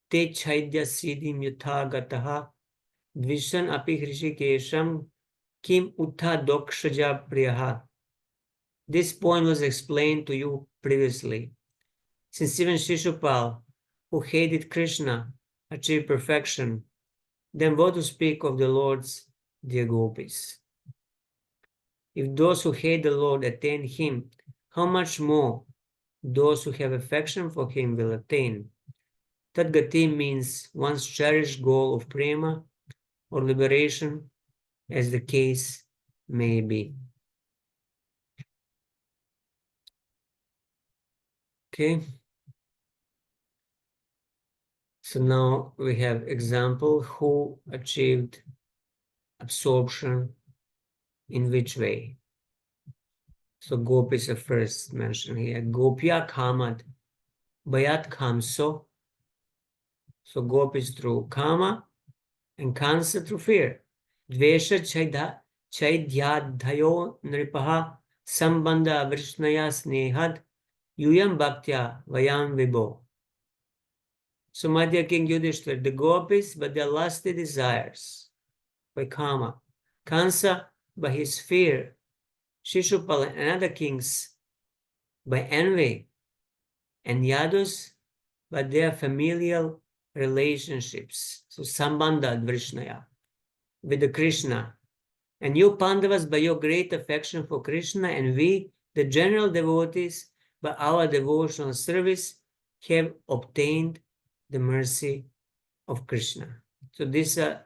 te chaidya siddhim yutha gataha dvishan api hrishikesham kim uttha dokshaja priyaha. This point was explained to you previously. Since even Shishupal, who hated Krishna, achieved perfection, then what to speak of the Lord's dear gopis? If those who hate the Lord attain him, how much more those who have affection for him will attain? Tadgati means one's cherished goal of prema or liberation, as the case may be. Okay. So now we have example who achieved absorption in which way. So gopis are first mentioned here. Gopya kamad bayat kamso. So gopis through kama and kansa through fear. Dvesha chaidyadhayo nripaha sambandha vrishnaya snehad yuyam bhaktya vayam vibho. So my dear King Yudhishthira, the gopis, but their lusty desires by kama. Kansa by his fear, Shishupal and other kings by envy, and Yadus by their familial relationships. So Sambandha Dvrishnaya with the Krishna. And you Pandavas by your great affection for Krishna, and we, the general devotees, by our devotional service, have obtained the mercy of Krishna. So these are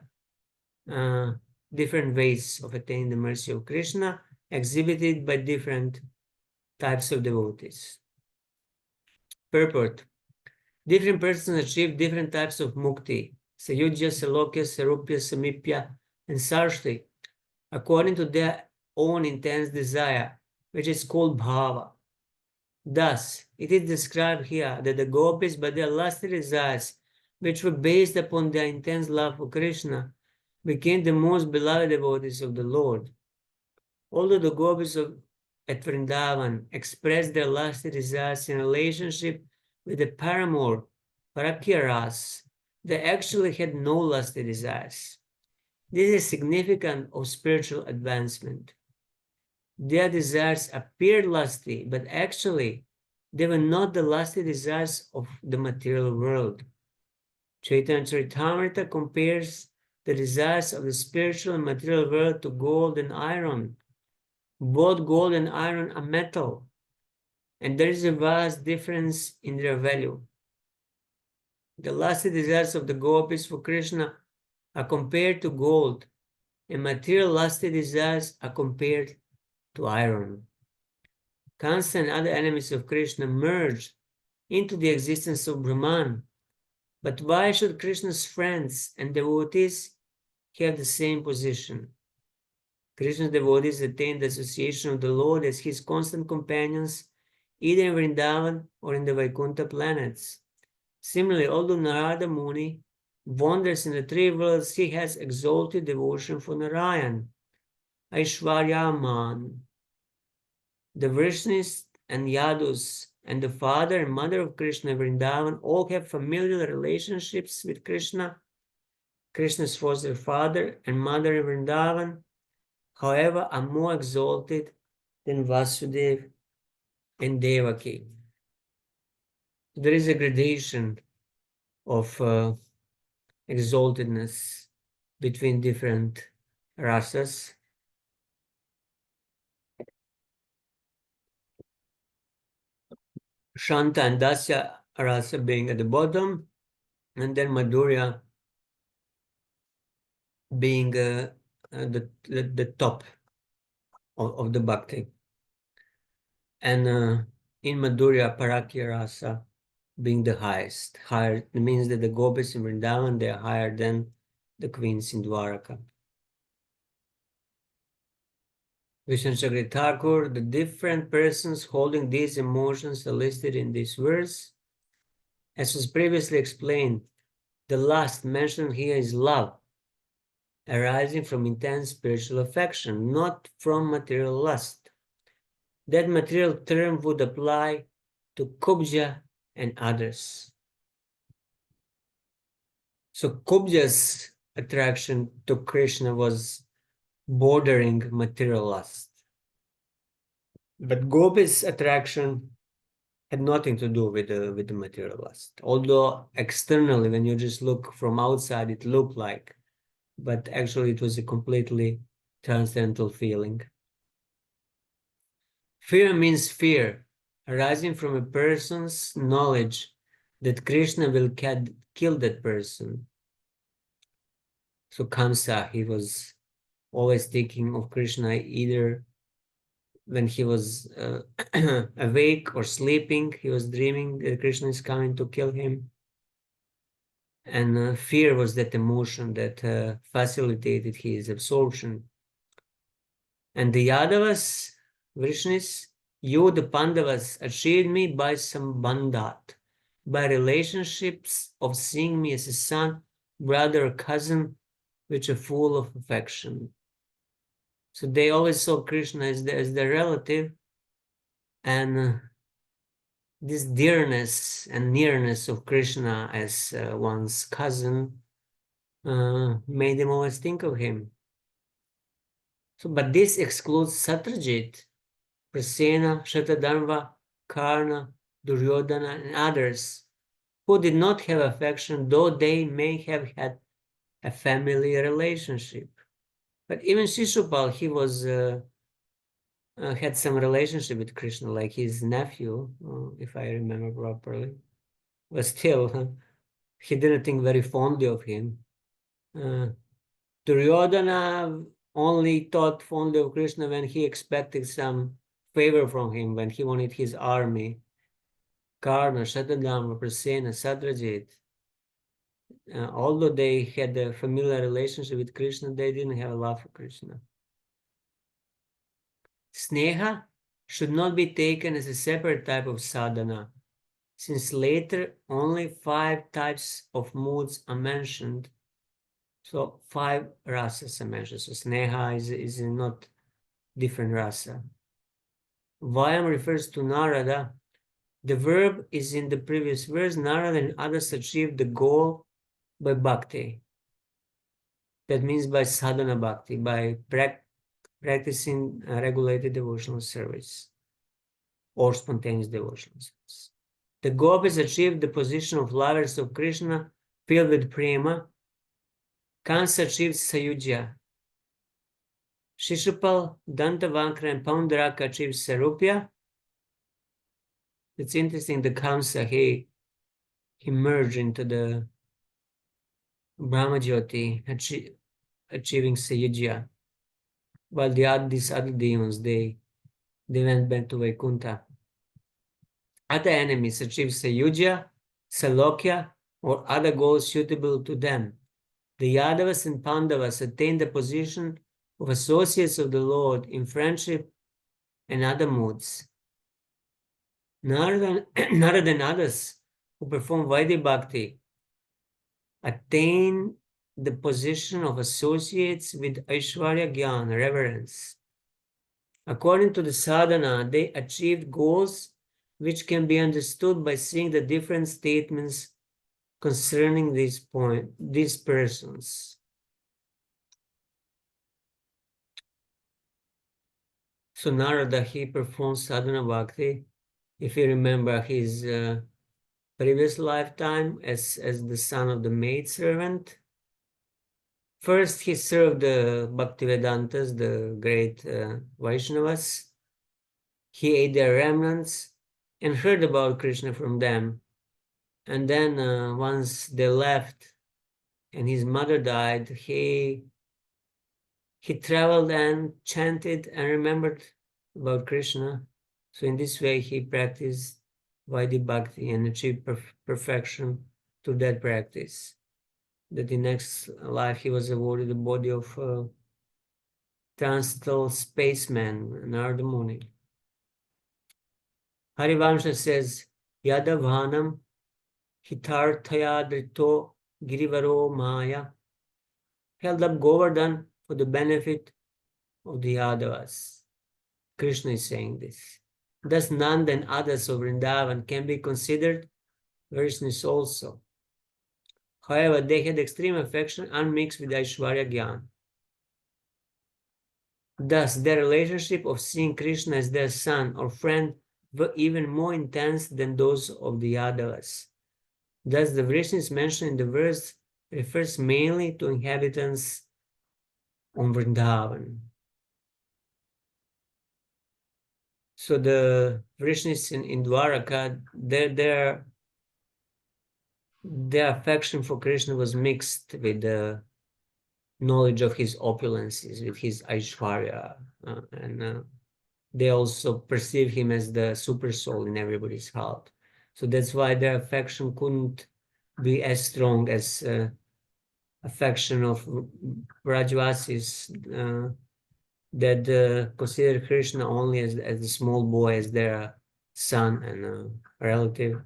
different ways of attaining the mercy of Krishna, exhibited by different types of devotees. Purport. Different persons achieve different types of mukti, sayujya, salokya, sarupya, samipya, and sarshti, according to their own intense desire, which is called bhava. Thus, it is described here that the gopis, by their lusty desires, which were based upon their intense love for Krishna, became the most beloved devotees of the Lord. Although the gopis at Vrindavan expressed their lusty desires in relationship with the paramour, Parakya, they actually had no lusty desires. This is significant of spiritual advancement. Their desires appeared lusty, but actually they were not the lusty desires of the material world. Chaitanya Charitamrita compares the desires of the spiritual and material world to gold and iron. Both gold and iron are metal, and there is a vast difference in their value. The lusty desires of the gopis for Krishna are compared to gold, and material lusty desires are compared to iron. Kansa and other enemies of Krishna merged into the existence of Brahman. But why should Krishna's friends and devotees have the same position? Krishna's devotees attained the association of the Lord as his constant companions, either in Vrindavan or in the Vaikuntha planets. Similarly, although Narada Muni wanders in the three worlds, he has exalted devotion for Narayan, Aishwaryaman. The Vrishnis and Yadus and the father and mother of Krishna Vrindavan all have familial relationships with Krishna. Krishna's foster father and mother in Vrindavan, however, are more exalted than Vasudeva and Devaki. There is a gradation of exaltedness between different rasas. Shanta and Dasya rasa being at the bottom, and then Madhurya being the top of the bhakti. And in Madhurya, Parakya rasa being the highest. Higher, it means that the gopis in Vrindavan, they are higher than the queens in Dwaraka. Vishnu Chakri Thakur, the different persons holding these emotions are listed in this verse. As was previously explained, the last mentioned here is love, arising from intense spiritual affection, not from material lust. That material term would apply to Kubja and others. So Kubja's attraction to Krishna was bordering material lust. But Gopi's attraction had nothing to do with the material lust. Although externally, when you just look from outside, it looked like, but actually it was a completely transcendental feeling. Fear means fear, arising from a person's knowledge that Krishna will kill that person. So Kamsa, he was always thinking of Krishna either when he was awake or sleeping, he was dreaming that Krishna is coming to kill him. And fear was that emotion that facilitated his absorption. And the Yadavas, Vrishnis, you, the Pandavas, achieved me by sambandhat, by relationships of seeing me as a son, brother, or cousin, which are full of affection. So they always saw Krishna as their relative, and this dearness and nearness of Krishna as one's cousin made them always think of him. So, but this excludes Satyajit, Prasena, Shatadharma, Karna, Duryodhana, and others who did not have affection, though they may have had a family relationship. But even Shishupal, he was had some relationship with Krishna, like his nephew, if I remember properly. But still, he didn't think very fondly of him. Duryodhana only thought fondly of Krishna when he expected some favor from him, when he wanted his army. Karna, Shatadharma, Prasena, Satyajit, although they had a familiar relationship with Krishna, they didn't have a love for Krishna. Sneha should not be taken as a separate type of sadhana, since later only 5 types of moods are mentioned. So 5 rasas are mentioned. So Sneha is not different rasa. Vayam refers to Narada. The verb is in the previous verse. Narada and others achieved the goal by bhakti. That means by sadhana bhakti, by practicing regulated devotional service or spontaneous devotional service. The gopis achieved the position of lovers of Krishna filled with prema. Kansa achieved sayujya. Shishupal, Dantavankra, and Paundaraka achieved sarupya. It's interesting, the Kamsa, he merged into the Brahmajyoti, achieving sayujya, while these other demons, they went back to Vaikuntha. Other enemies achieved sayujya, salokya, or other goals suitable to them. The Yadavas and Pandavas attained the position of associates of the Lord in friendship and other moods. Narada and others who perform Vaidhi Bhakti attain the position of associates with Aishwarya Gyan, reverence. According to the sadhana, they achieved goals which can be understood by seeing the different statements concerning these persons. So Narada, he performed sadhana bhakti. If you remember his previous lifetime as the son of the maidservant, first he served the Bhaktivedantas, the great Vaishnavas. He ate their remnants and heard about Krishna from them. And then once they left and his mother died, he traveled and chanted and remembered about Krishna. So in this way, he practiced Vaidhi Bhakti and achieved perfection through that practice. That in next life, he was awarded the body of transcendental spaceman, Narada Muni. Harivansha says, Yadavanam hitarthaya drito girivaro maya, held up Govardhan for the benefit of the Yadavas. Krishna is saying this. Thus Nanda and others of Vrindavan can be considered Vaishnavas also. However, they had extreme affection unmixed with Aishwarya Gyan. Thus, their relationship of seeing Krishna as their son or friend were even more intense than those of the Yadavas. Thus, the Vaishnavas mentioned in the verse refers mainly to inhabitants on Vrindavan. So the Vaishnavas in Dwaraka, their affection for Krishna was mixed with the knowledge of his opulences, with his Aishwarya, and they also perceive him as the super soul in everybody's heart. So that's why their affection couldn't be as strong as affection of Brajvasis that consider Krishna only as a small boy, as their son and relative.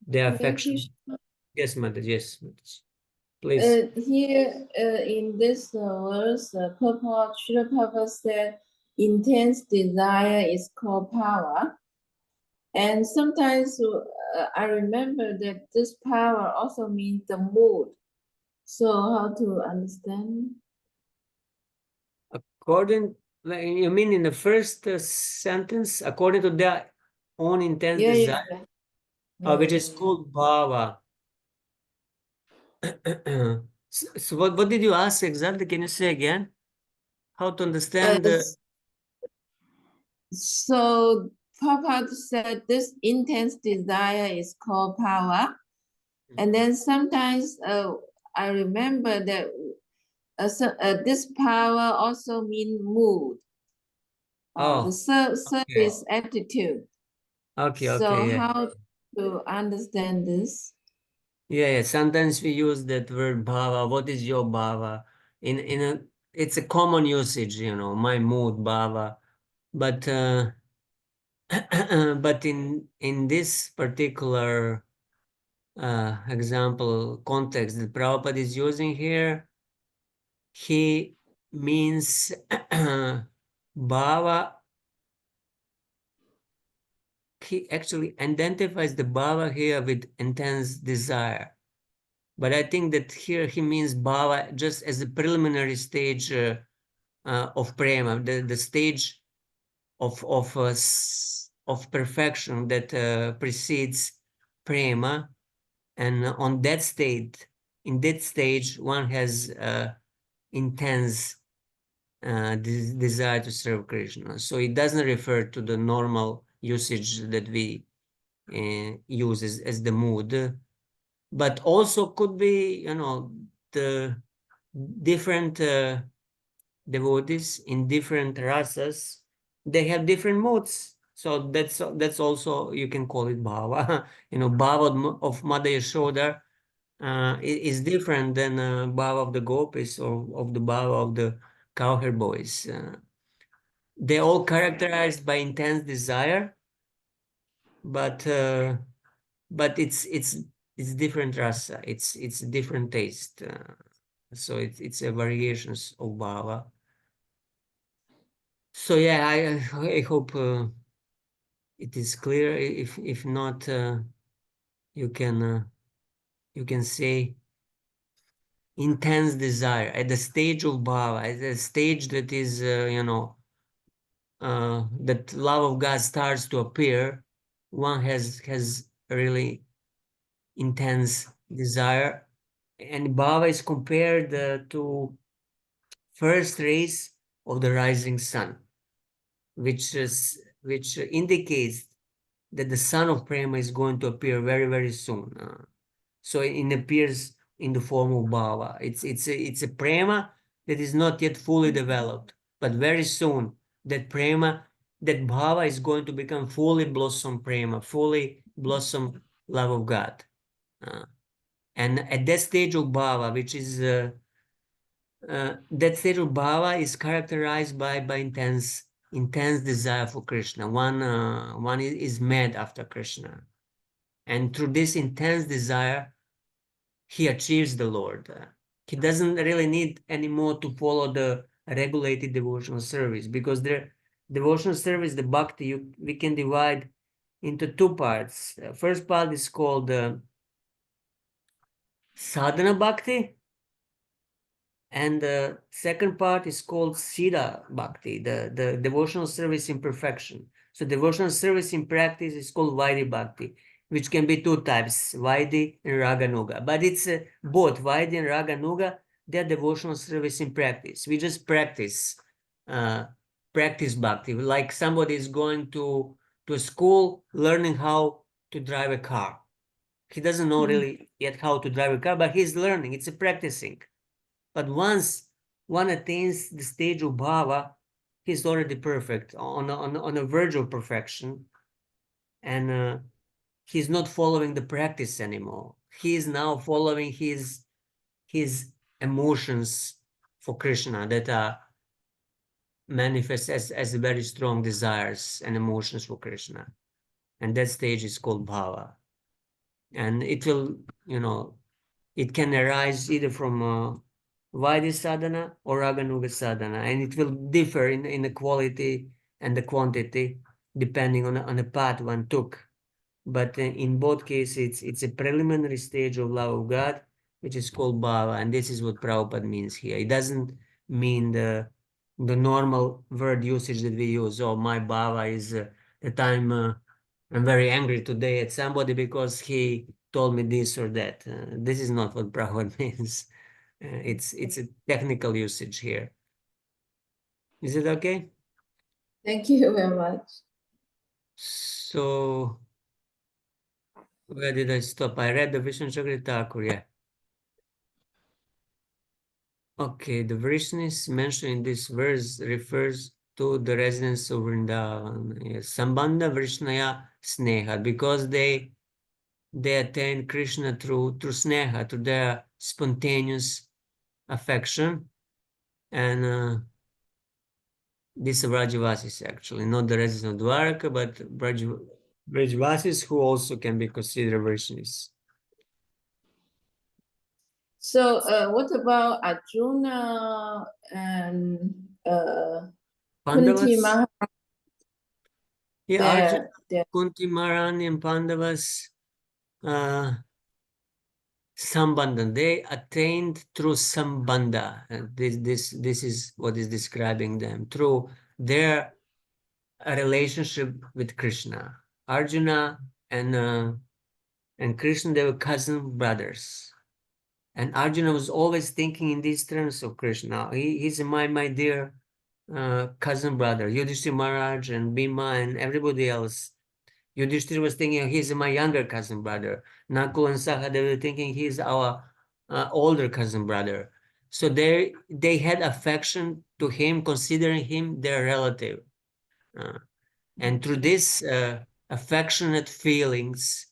Their affection. Yes, Mother. Yes, please. Here in this verse, Srila Prabhupada said, intense desire is called power. And sometimes I remember that this power also means the mood. So how to understand? According, like, you mean in the first sentence, according to their own intense Yeah, desire, which is yeah. called bhava. So what did you ask exactly? Can you say again? How to understand the... So Papa said this intense desire is called power. And then sometimes I remember that this power also mean mood. The service attitude. Okay, So yeah. how to understand this? Yeah. Sometimes we use that word bhava. What is your bhava? It's a common usage, my mood, bhava. But but in this particular example context that Prabhupada is using here, he means bhava. He actually identifies the bhava here with intense desire. But I think that here he means bhava just as a preliminary stage of prema, the stage of perfection that precedes prema, and on that state, in that stage, one has intense desire to serve Krishna. So it doesn't refer to the normal usage that we use as the mood, but also could be, the different devotees in different rasas, they have different moods. So that's also, you can call it bhava. Bhava of Mother Yashoda is different than bhava of the gopis or of the bhava of the cowherd boys. They're all characterized by intense desire, but it's different rasa. It's different taste. So it's a variations of bhava. So yeah, I hope it is clear. If not, you can say intense desire at the stage of bhava, at the stage that is that love of God starts to appear. One has really intense desire, and bhava is compared to first rays of the rising sun, which indicates that the sun of prema is going to appear very, very soon. So it appears in the form of bhava. It's a prema that is not yet fully developed, but very soon that bhava is going to become fully blossom prema, fully blossom love of God. And at that stage of bhava, which is that stage of bhava is characterized by intense desire for Krishna. One is mad after Krishna, and through this intense desire, he achieves the Lord. He doesn't really need anymore to follow the regulated devotional service, because the devotional service, the bhakti, we can divide into two parts. First part is called sadhana bhakti, and the second part is called Siddha Bhakti, the devotional service in perfection. So devotional service in practice is called Vaidhi Bhakti, which can be two types, Vaidhi and Raganuga. But it's both Vaidhi and Raganuga, they're devotional service in practice. We just practice Bhakti. Like somebody is going to a school learning how to drive a car. He doesn't know really yet how to drive a car, but he's learning, it's a practicing. But once one attains the stage of bhava, he's already perfect, on a verge of perfection, and he's not following the practice anymore. He is now following his emotions for Krishna that are manifest as very strong desires and emotions for Krishna, and that stage is called bhava, and it will, it can arise either from Vaidhi sadhana or Raganuga sadhana, and it will differ in the quality and the quantity depending on the path one took. But in both cases, it's a preliminary stage of love of God, which is called bhava, and this is what Prabhupada means here. It doesn't mean the the normal word usage that we use. Oh, my bhava is that I'm very angry today at somebody because he told me this or that. This is not what Prabhupada means. It's a technical usage here. Is it okay? Thank you very much. So where did I stop? I read the Vishnu Chakra Thakur, yeah. Okay, the Vrishnis mentioned in this verse refers to the residents of Vrindavan. Yes. Sambandha Vrishnaya Sneha, because they attain Krishna through Sneha, through their spontaneous affection. And these are Brajavasis, actually, not the residents of Dwarka, but Brajavasis who also can be considered Vrishnis. So what about Arjuna and Kunti Pandavas? Maharani? Yeah, Arjuna, They're Kunti Maharani and Pandavas, Sambandha, they attained through Sambandha. And this is what is describing them, through their relationship with Krishna. Arjuna and Krishna, they were cousin brothers. And Arjuna was always thinking in these terms of Krishna. He's my dear cousin brother. Yudhishthira Maharaj and Bhima and everybody else. Yudhishthira was thinking he's my younger cousin brother. Nakul and Saha, they were thinking he's our older cousin brother. So they had affection to him, considering him their relative. And through this affectionate feelings,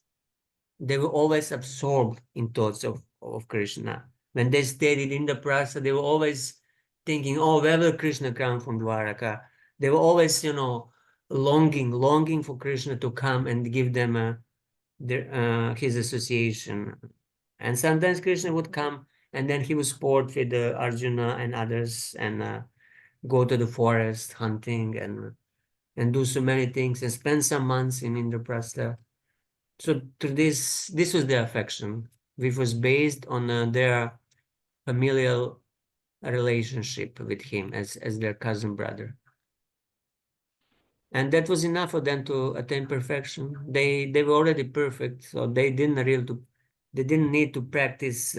they were always absorbed in thoughts of Krishna. When they stayed in Indraprastha, they were always thinking, oh, where will Krishna come from Dwaraka? They were always, longing for Krishna to come and give them his association. And sometimes Krishna would come and then he would sport with Arjuna and others and go to the forest hunting and do so many things and spend some months in Indraprastha. So through this was their affection, which was based on their familial relationship with him as their cousin brother. And that was enough for them to attain perfection. They were already perfect, so they didn't need to practice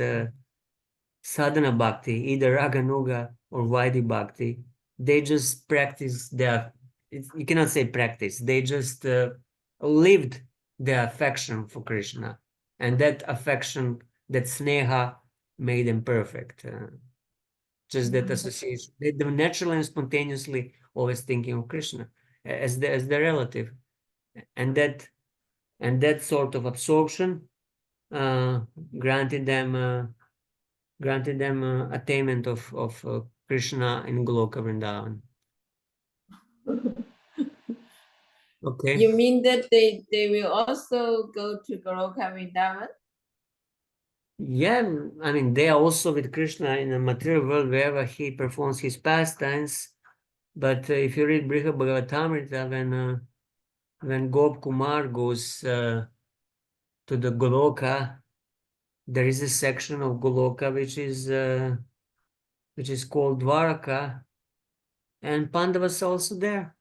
sadhana bhakti, either raganuga or vaidhi bhakti. They just practiced you cannot say practice, they just lived their affection for Krishna. And that affection, that sneha, made them perfect. Just that association. They were naturally and spontaneously always thinking of Krishna as their relative. And that sort of absorption granted them attainment of Krishna in Goloka Vrindavan. Okay. You mean that they will also go to Goloka Vrindavan? Yeah, I mean, they are also with Krishna in the material world wherever he performs his pastimes. But if you read Bhagavatamrita, when Gop Kumar goes to the Goloka, there is a section of Goloka which is called Dwaraka, and Pandavas are also there.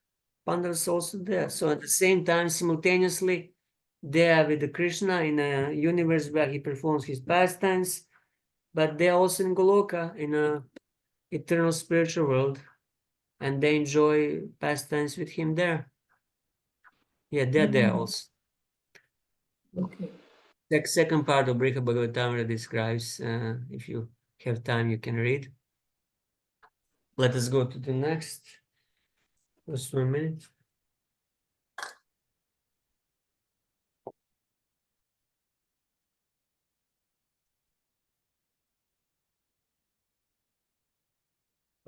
So at the same time, simultaneously, they are with the Krishna in a universe where he performs his pastimes, but they are also in Goloka, in a eternal spiritual world, and they enjoy pastimes with him there. Yeah, they're there also. Okay. The second part of Brihad Bhagavatamrita describes, if you have time, you can read. Let us go to the next. Just 1 minute.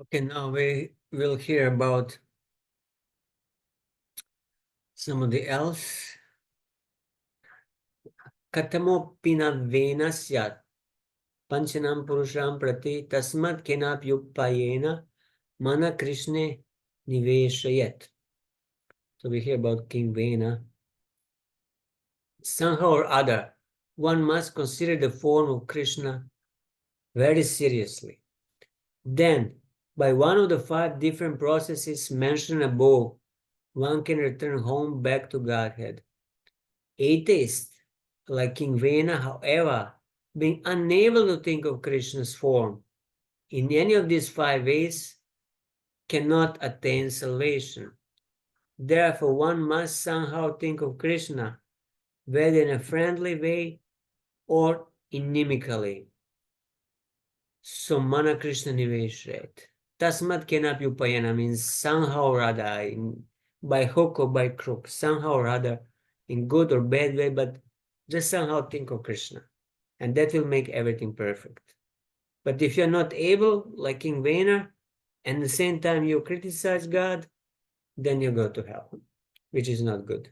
Okay, now we will hear about somebody else. Katamo pinavena syat panchanam purusham prati tasmat kenapyupayena mana Krishne niveshayet. So we hear about King Vena. Somehow or other, one must consider the form of Krishna very seriously. Then By one of the 5 different processes mentioned above, one can return home back to Godhead. Atheists, like King Vena, however, being unable to think of Krishna's form in any of these 5 ways, cannot attain salvation. Therefore, one must somehow think of Krishna, whether in a friendly way or inimically. So, Mana Krishna Niveshret. Tasmat Kenapyupayana means somehow or other, by hook or by crook, somehow or other, in good or bad way, but just somehow think of Krishna. And that will make everything perfect. But if you're not able, like King Vena, and at the same time you criticize God, then you go to hell, which is not good.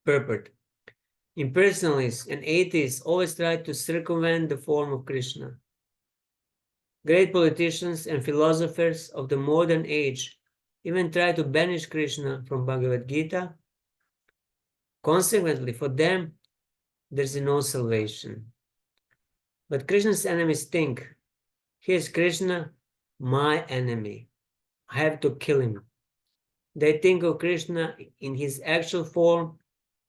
Purport. Impersonalists and atheists always try to circumvent the form of Krishna. Great politicians and philosophers of the modern age even try to banish Krishna from Bhagavad Gita. Consequently, for them, there's no salvation. But Krishna's enemies think, here's Krishna, my enemy. I have to kill him. They think of Krishna in his actual form,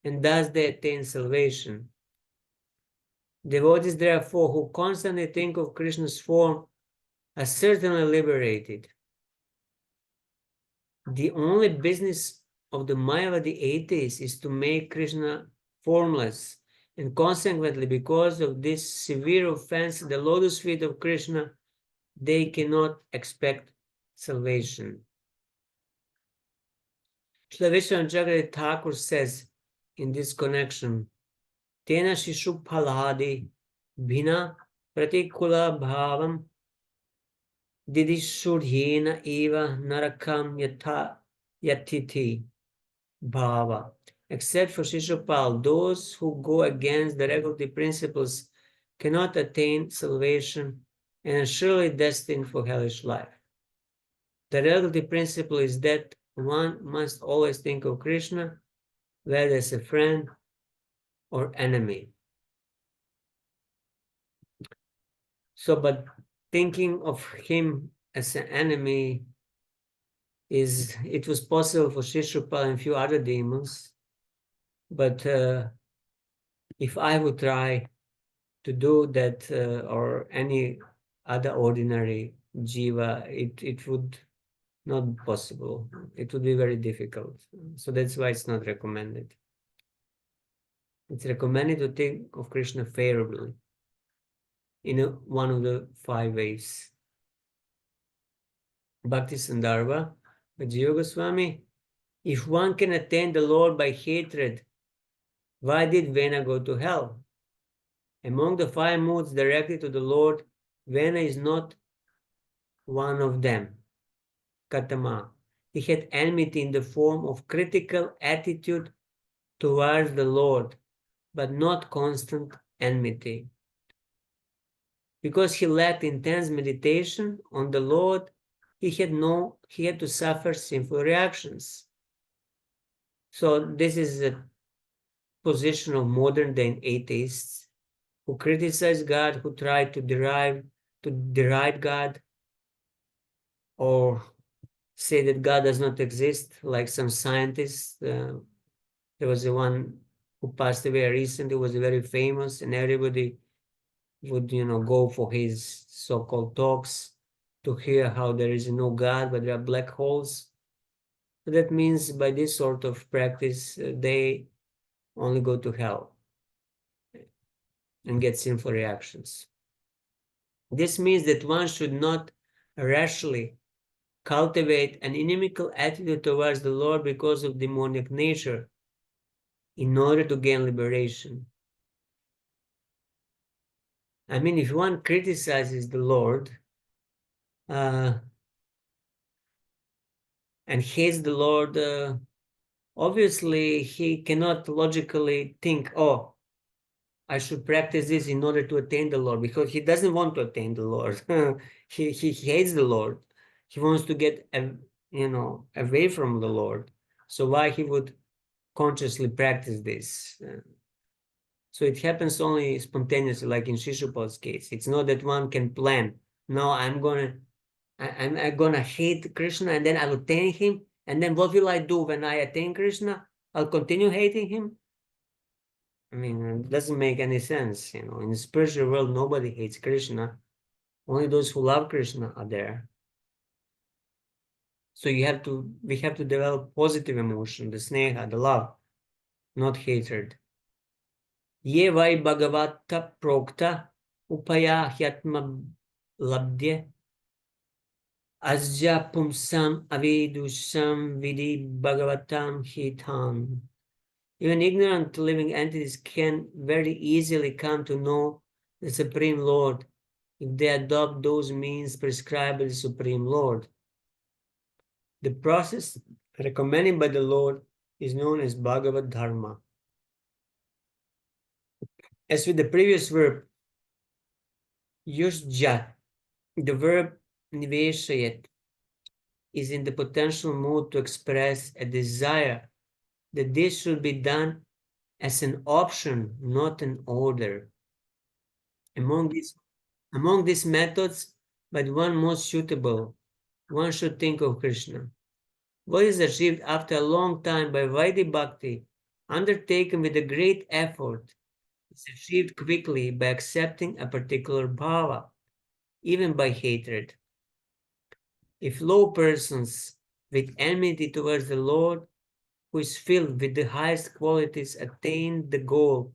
and thus they attain salvation. Devotees, therefore, who constantly think of Krishna's form are certainly liberated. The only business of the Mayavadi atheists is to make Krishna formless, and consequently, because of this severe offense at the lotus feet of Krishna, they cannot expect salvation. Srila Vishwanath Chakravarti Thakur says in this connection, Tena Shishu Phaladi Bhina Pratikula Bhavam Didishudhena Eva Narakam Yatiti Bhava. Except for Shishupal, those who go against the regulative principles cannot attain salvation and are surely destined for hellish life. The regulative principle is that one must always think of Krishna, whether as a friend or enemy. So, but thinking of him as an enemy it was possible for Shishupal and a few other demons, but if I would try to do that or any other ordinary jiva, it would not be possible. It would be very difficult. So that's why it's not recommended. It's recommended to think of Krishna favorably in one of the 5 ways. Bhakti Sandarbha, Jiva Goswami, if one can attain the Lord by hatred, why did Vena go to hell? Among the 5 moods directed to the Lord, Vena is not one of them. Katama. He had enmity in the form of critical attitude towards the Lord, but not constant enmity. Because he lacked intense meditation on the Lord, he had to suffer sinful reactions. So this is a position of modern day atheists who criticize God, who try to deride God, or say that God does not exist, like some scientists. There was the one who passed away recently, was very famous, and everybody would, go for his so-called talks to hear how there is no God, but there are black holes. So that means by this sort of practice, they only go to hell and get sinful reactions. This means that one should not rashly cultivate an inimical attitude towards the Lord because of demoniac nature in order to gain liberation. I mean, if one criticizes the Lord and hates the Lord, obviously he cannot logically think, oh, I should practice this in order to attain the Lord, because he doesn't want to attain the Lord. he hates the Lord. He wants to get away from the Lord. So why he would consciously practice this? So it happens only spontaneously, like in Shishupal's case. It's not that one can plan. No, I'm going to I'm gonna hate Krishna and then I'll attain him. And then what will I do when I attain Krishna? I'll continue hating him. I mean, it doesn't make any sense. You know, in the spiritual world, nobody hates Krishna. Only those who love Krishna are there. So we have to develop positive emotion, the sneha, the love, not hatred. Ye vai Bhagavata prokta upaya hyatma labdye asja pumsam avidusham vidi Bhagavatam hitam. Even ignorant living entities can very easily come to know the Supreme Lord if they adopt those means prescribed by the Supreme Lord. The process recommended by the Lord is known as Bhagavad Dharma. As with the previous verb, yusja, the verb niveshayat is in the potential mood to express a desire that this should be done as an option, not an order. Among these methods, but one most suitable, one should think of Krishna. What is achieved after a long time by Vaidhi Bhakti, undertaken with a great effort, is achieved quickly by accepting a particular bhava, even by hatred. If low persons with enmity towards the Lord, who is filled with the highest qualities, attain the goal,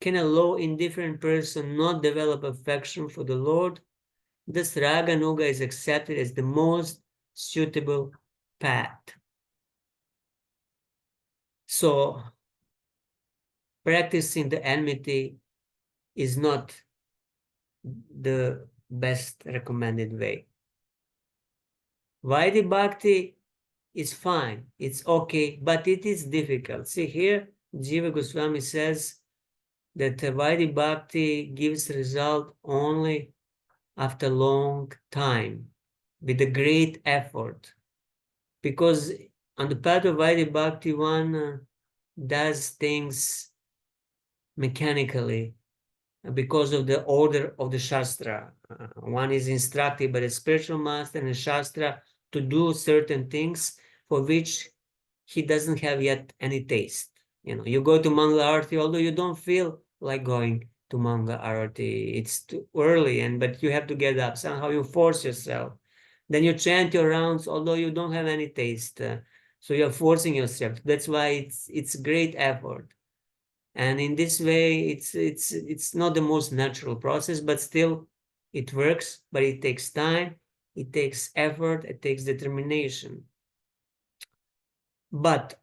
can a low, indifferent person not develop affection for the Lord? This Raga Nuga is accepted as the most suitable path. So, practicing the enmity is not the best recommended way. Vaidhi Bhakti is fine, it's okay, but it is difficult. See here, Jiva Goswami says that Vaidhi Bhakti gives result only after long time, with a great effort. Because on the path of Vaidhi Bhakti, one does things mechanically because of the order of the Shastra. One is instructed by the spiritual master in the Shastra to do certain things for which he doesn't have yet any taste. You know, you go to Mangala Arati, although you don't feel like going to Mangala Arati, it's too early, but you have to get up. Somehow you force yourself. Then you chant your rounds, although you don't have any taste. So you're forcing yourself. That's why it's great effort. And in this way, it's not the most natural process, but still it works, but it takes time, it takes effort, it takes determination. But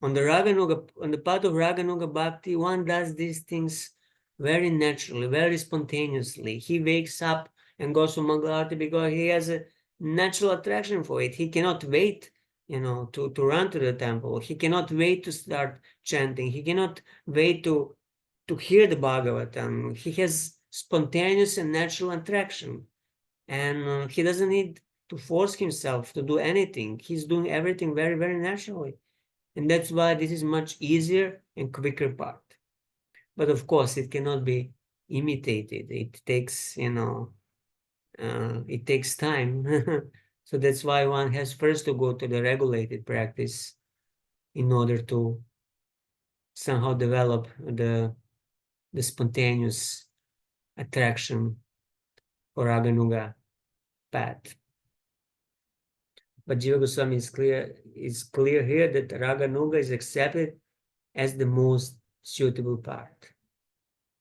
on the path of Raganuga Bhakti, one does these things very naturally, very spontaneously. He wakes up and goes to Mangalarti because he has a natural attraction for it. He cannot wait, to run to the temple. He cannot wait to start chanting. He cannot wait to hear the Bhagavatam. He has spontaneous and natural attraction. And he doesn't need to force himself to do anything. He's doing everything very, very naturally. And that's why this is much easier and quicker part. But of course, it cannot be imitated. It takes, it takes time. So that's why one has first to go to the regulated practice in order to somehow develop the spontaneous attraction for Raganuga path. But Jiva Goswami is clear here that Raganuga is accepted as the most suitable part.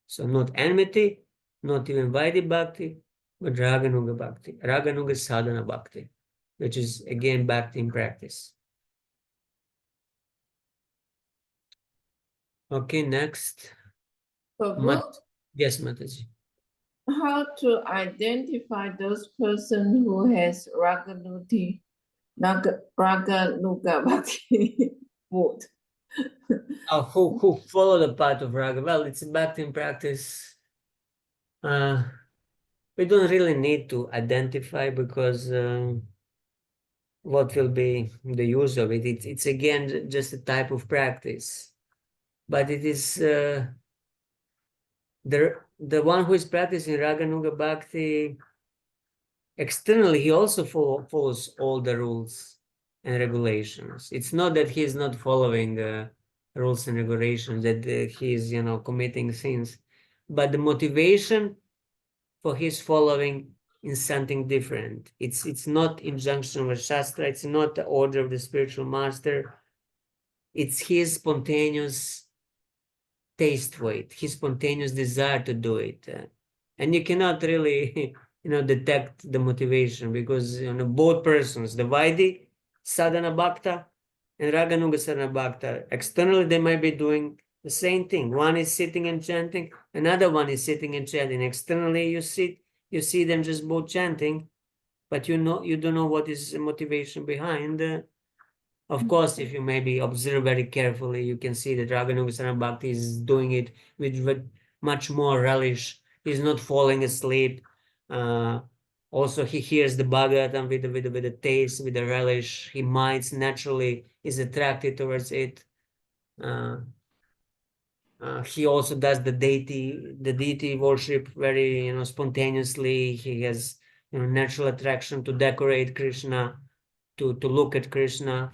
So not enmity, not even Vaidhi Bhakti, but Raganuga Bhakti, Raganuga Sadhana Bhakti, which is again Bhakti in practice. Okay, next. Prabhu, Yes, Mataji. how to identify those person who has Raganuga Bhakti mood? Who follow the path of Raga? Well, it's Bhakti in practice. We don't really need to identify because what will be the use of it? It's again just a type of practice, but it is the one who is practicing Raganuga Bhakti externally he also follows all the rules and regulations. It's not that he's not following rules and regulations, that he's, you know, committing sins, but the motivation for his following is something different. It's not injunction with Shastra, it's not the order of the spiritual master, it's his spontaneous taste for it, his spontaneous desire to do it. And you cannot really, you know, detect the motivation, because, you know, both persons, the Vaidhi sadhana bhakta and Raganuga sadhana bhakta, externally they might be doing the same thing. One is sitting and chanting, another one is sitting and chanting. Externally you see them just both chanting, but you don't know what is the motivation behind. Of course, if you maybe observe very carefully, you can see that Raganuga Bhakti is doing it with much more relish. He's not falling asleep. Also, he hears the Bhagavatam with the taste, with the relish. He minds naturally, is attracted towards it. He also does the deity worship very, you know, spontaneously. He has, you know, natural attraction to decorate Krishna, to look at Krishna.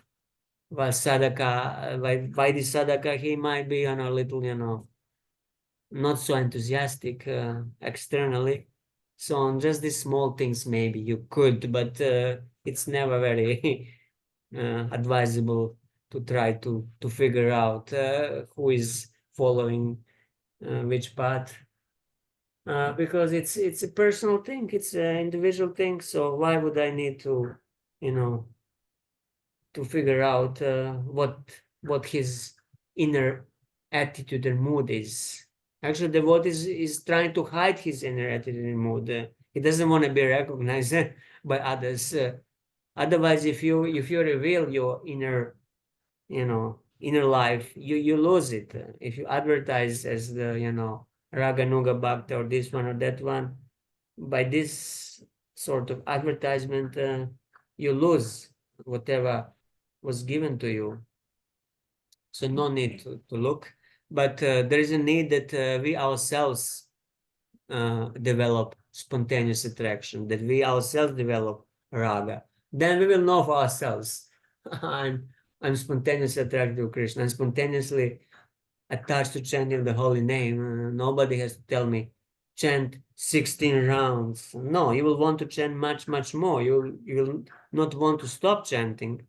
While sadhaka, by the sadhaka, he might be on a little, you know, not so enthusiastic externally. So on just these small things, maybe you could, but it's never very advisable to try to figure out who is following which path, because it's a personal thing, it's an individual thing. So why would I need to, you know, to figure out what his inner attitude and mood is. Actually, the devotee is trying to hide his inner attitude and mood. He doesn't want to be recognized by others. Otherwise, if you reveal your inner, you know, inner life, you lose it. If you advertise as the, you know, Raganuga Bhakta or this one or that one, by this sort of advertisement, you lose whatever was given to you. So no need to look, but there is a need that we ourselves develop spontaneous attraction, that we ourselves develop raga. Then we will know for ourselves. I'm spontaneously attracted to Krishna. I'm spontaneously attached to chanting the holy name. Nobody has to tell me, chant 16 rounds. No, you will want to chant much more. You will not want to stop chanting.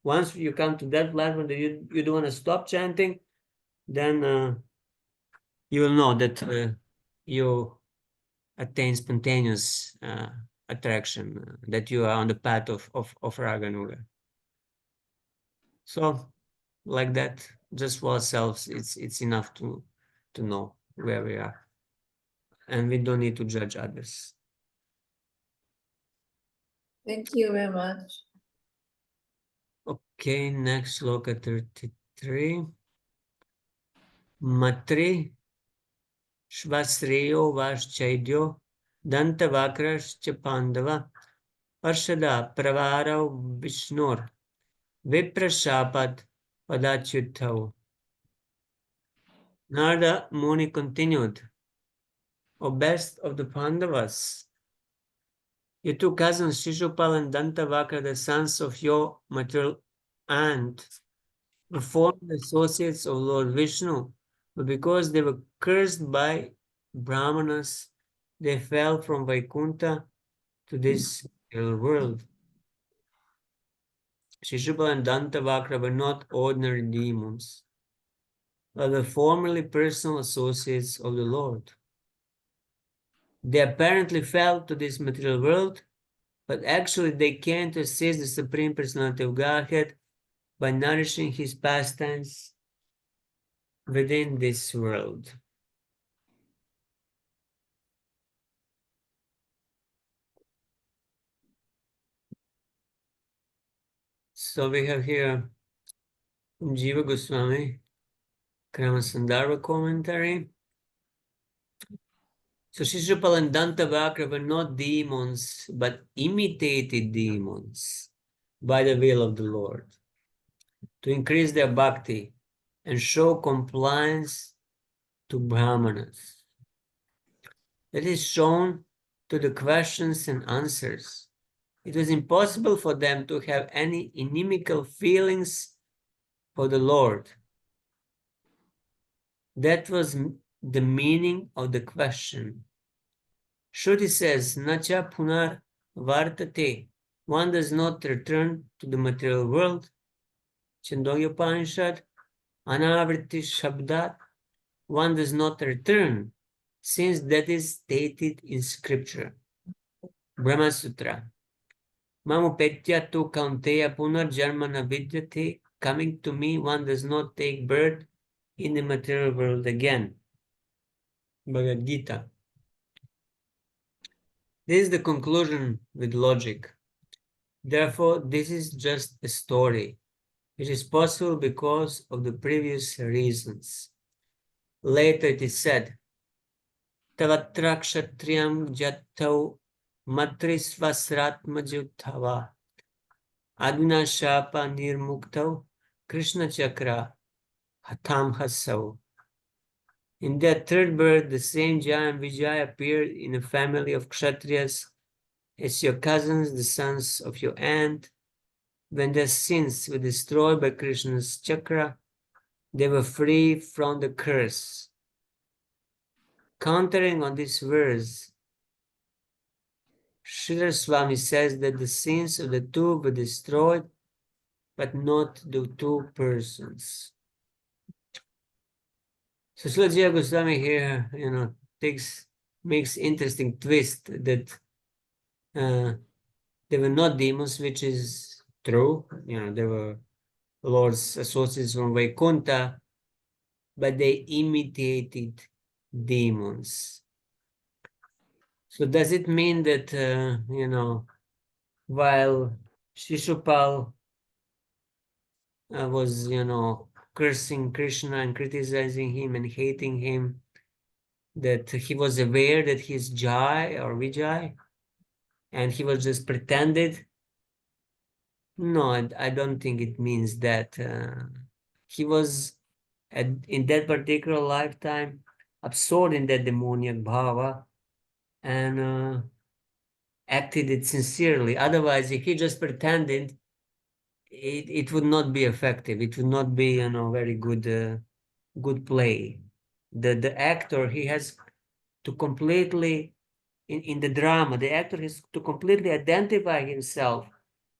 Once you come to that level that you don't want to stop chanting, then you will know that you attain spontaneous attraction, that you are on the path of Raganuga. So, like that, just for ourselves, it's enough to know where we are, and we don't need to judge others. Thank you very much. Okay, next sloka 33. Matri Shvasreyo Vaschedyo Dantavakrascha Pandava Parshada Pravarau Vishnur Viprashapat Padachyuttau. Narada Muni continued, O best of the Pandavas, your two cousins Shishupal and Dantavakra, the sons of your maternal aunt, were former associates of Lord Vishnu, but because they were cursed by Brahmanas, they fell from Vaikuntha to this ill world. Shishupal and Dantavakra were not ordinary demons, but were formerly personal associates of the Lord. They apparently fell to this material world, but actually they came to assist the Supreme Personality of Godhead by nourishing his pastimes within this world. So we have here Jiva Goswami, Kramasandara commentary. So Shishupal and Dantavakra were not demons, but imitated demons by the will of the Lord to increase their bhakti and show compliance to Brahmanas. It is shown to the questions and answers. It was impossible for them to have any inimical feelings for the Lord. That was the meaning of the question. Shruti says, Nacha punar vartate. One does not return to the material world. Chandogya Upanishad, Anavriti Shabdat. One does not return, since that is stated in scripture. Brahma Sutra. Mamupetya tu kaunteya punarjarmana vidyate. Coming to me, one does not take birth in the material world again. Bhagavad Gita. This is the conclusion with logic. Therefore, this is just a story. It is possible because of the previous reasons. Later it is said, Tavatra kshatriyam jattau matrisvasratmajuttava aduna shapa nirmuktau Krishna chakra hatam hasau. In that third birth, the same Jaya and Vijaya appeared in a family of Kshatriyas as your cousins, the sons of your aunt. When their sins were destroyed by Krishna's chakra, they were free from the curse. Countering on this verse, Sridhar Swami says that the sins of the two were destroyed, but not the two persons. So Srila Jiva Goswami here, makes interesting twist that they were not demons, which is true. They were Lord's associates from Vaikuntha, but they imitated demons. So does it mean that, while Shishupal was, cursing Krishna and criticizing him and hating him, that he was aware that he's Jai or Vijay, and he was just pretended? No, I don't think it means that. He was, in that particular lifetime, absorbed in that demoniac bhava and acted it sincerely. Otherwise, if he just pretended, it would not be effective. It would not be, very good play. The actor, he has to completely, in the drama, the actor has to completely identify himself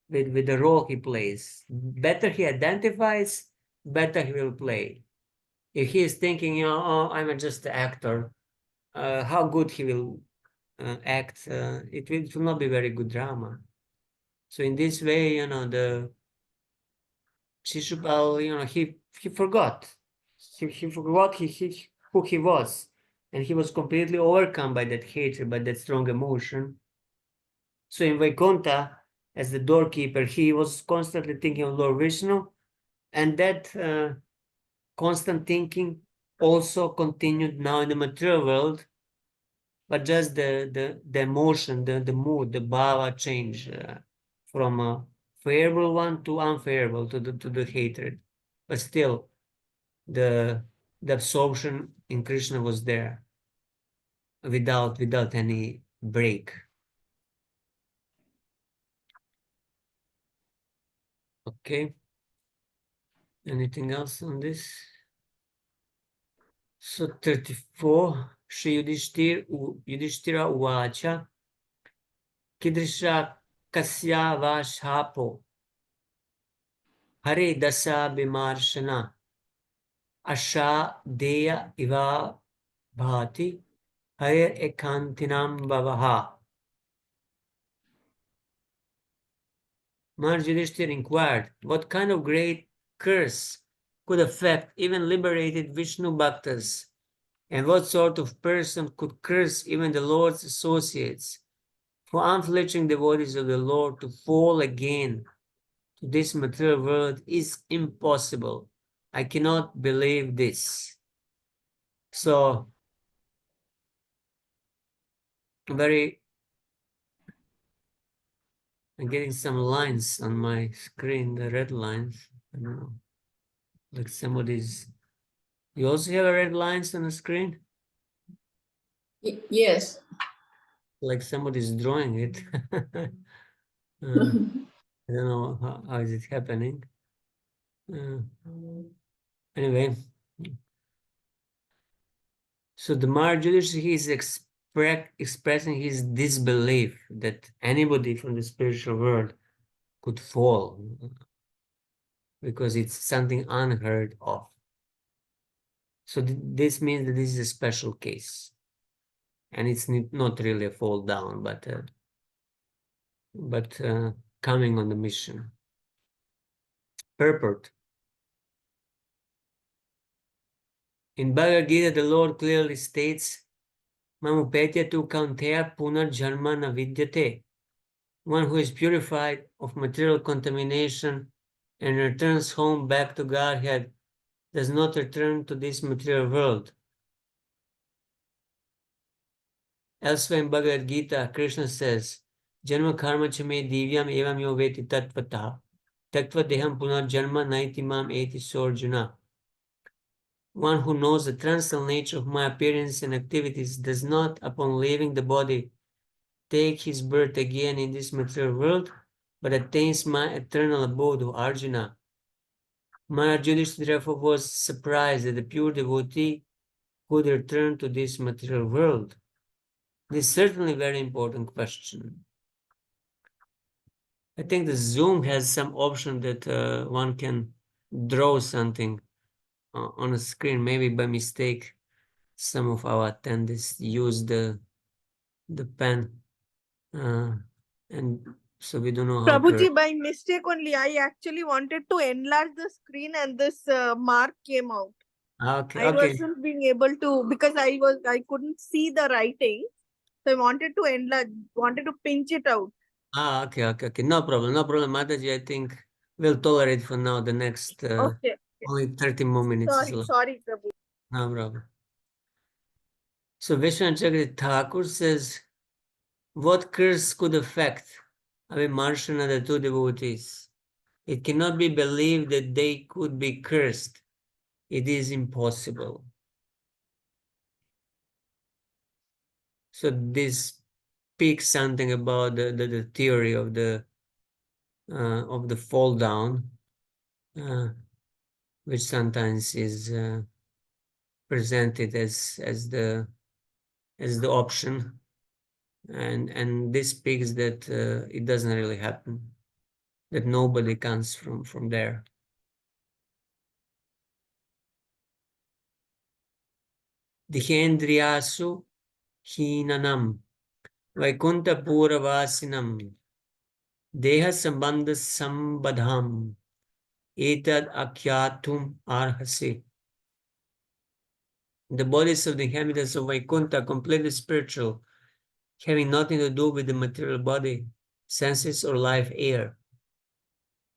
with the role he plays. Better he identifies, better he will play. If he is thinking, oh, I'm just an actor, how good he will act, it will not be very good drama. So in this way, the Shishupal, he forgot. He forgot who he was. And he was completely overcome by that hatred, by that strong emotion. So in Vaikuntha, as the doorkeeper, he was constantly thinking of Lord Vishnu, and that constant thinking also continued now in the material world, but just the emotion, the mood, the bhava change from a favorable one to unfavorable, to the hatred. But still, the absorption in Krishna was there without any break. Okay. Anything else on this? So 34, Shri Yudhishthira Uvacha, Kidrisha Kasya Vashapo, Hare Dasa Bimarshana, Asha Deya Iva Bhati, Hare Ekantinam Bhavaha. Maharaj Yudhishthira inquired, what kind of great curse could affect even liberated Vishnu Bhaktas? And what sort of person could curse even the Lord's associates? For unflinching devotees of the Lord to fall again to this material world is impossible. I cannot believe this. So, I'm getting some lines on my screen, the red lines. I don't know. Like somebody's. You also have red lines on the screen? Yes. like somebody's drawing it. I don't know how is it happening. Anyway, so the Marjorie, he is expressing his disbelief that anybody from the spiritual world could fall, because it's something unheard of. So this means that this is a special case, and it's not really a fall down, but coming on the mission. Purport. In Bhagavad Gita, the Lord clearly states, Mamupetya tu kaunteya punar janma na vidyate. One who is purified of material contamination and returns home back to Godhead does not return to this material world. Elsewhere in Bhagavad Gita, Krishna says, Janma karma chame divyam evam yo veti tattvata tattva deham punar janma naiti mam eti sorjuna. One who knows the transcendental nature of my appearance and activities does not, upon leaving the body, take his birth again in this material world, but attains my eternal abode, O Arjuna. Maharaj Yudhishthira therefore was surprised that the pure devotee could return to this material world. This is certainly a very important question. I think the Zoom has some option that one can draw something on a screen. Maybe by mistake, some of our attendees use the pen, and so we don't know how to. Prabhuji, by mistake only, I actually wanted to enlarge the screen and this mark came out. Okay, I okay. wasn't being able to, because I couldn't see the writing. So I wanted to enlarge, wanted to pinch it out. Okay. No problem, Mataji. I think we'll tolerate for now. The next Okay. only 30 more minutes is left. Sorry, Prabhu. No problem. So Vishwanath Chakravarti Thakur says, what curse could affect Avimarshana, the two devotees? It cannot be believed that they could be cursed. It is impossible. So this speaks something about the theory of the fall down, which sometimes is presented as the option, and this speaks that it doesn't really happen, that nobody comes from there. Dihendriyasu hinanam Vaikunta Puravasinam Deha Sambandha Sambadham Etad Akyatum Arhasi. The bodies of the inhabitants of Vaikunta are completely spiritual, having nothing to do with the material body, senses, or life air.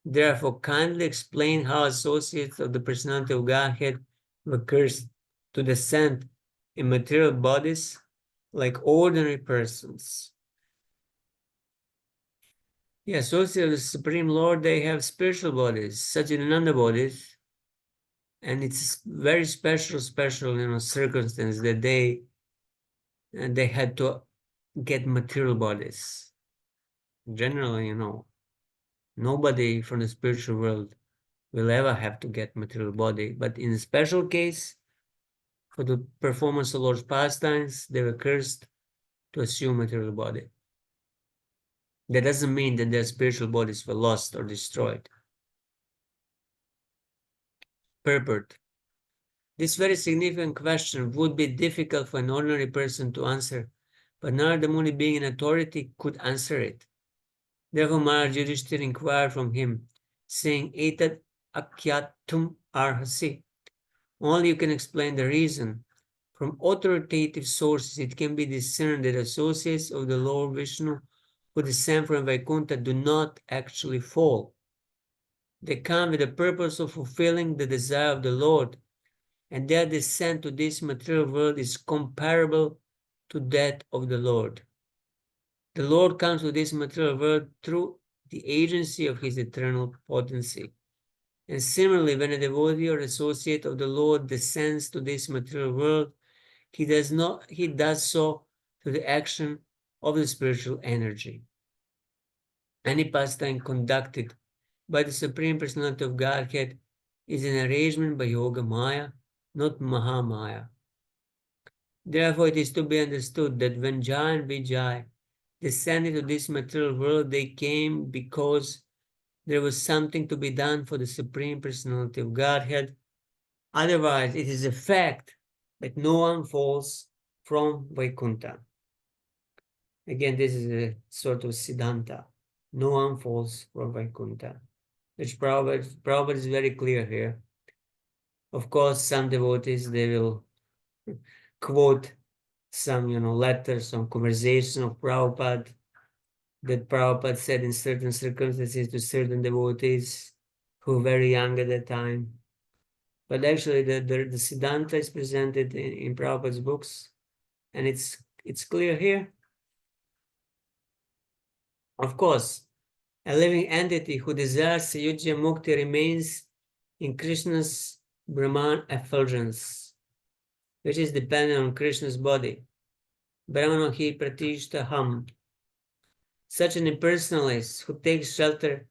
Therefore, kindly explain how associates of the personality of Godhead were cursed to descend in material bodies like ordinary persons. The associates of the Supreme Lord, they have spiritual bodies, Satchidananda bodies, and it's very special, circumstance that they had to get material bodies. Generally, nobody from the spiritual world will ever have to get material body, but in a special case, for the performance of Lord's pastimes, they were cursed to assume material body. That doesn't mean that their spiritual bodies were lost or destroyed. Purport. This very significant question would be difficult for an ordinary person to answer, but Narada Muni, being an authority, could answer it. Therefore, Maharaj Yudhishthira inquired from him, saying, Etad akyatum arhasi. Only you can explain the reason. From authoritative sources, it can be discerned that associates of the Lord Vishnu who descend from Vaikuntha do not actually fall. They come with the purpose of fulfilling the desire of the Lord, and their descent to this material world is comparable to that of the Lord. The Lord comes to this material world through the agency of his eternal potency. And similarly, when a devotee or associate of the Lord descends to this material world, he does so through the action of the spiritual energy. Any pastime conducted by the Supreme Personality of Godhead is an arrangement by Yoga Maya, not Mahamaya. Therefore, it is to be understood that when Jai and Vijay descended to this material world, they came because there was something to be done for the Supreme Personality of Godhead. Otherwise, it is a fact that no one falls from Vaikuntha. Again, this is a sort of Siddhanta. No one falls from Vaikuntha. Which Prabhupada is very clear here. Of course, some devotees, they will quote some, letters, some conversation of Prabhupada that Prabhupada said in certain circumstances to certain devotees who were very young at that time. But actually, the Siddhanta is presented in Prabhupada's books, and it's clear here. Of course, a living entity who desires Sayujya Mukti remains in Krishna's Brahman effulgence, which is dependent on Krishna's body. Brahmano hi pratishtha ham. Such an impersonalist who takes shelter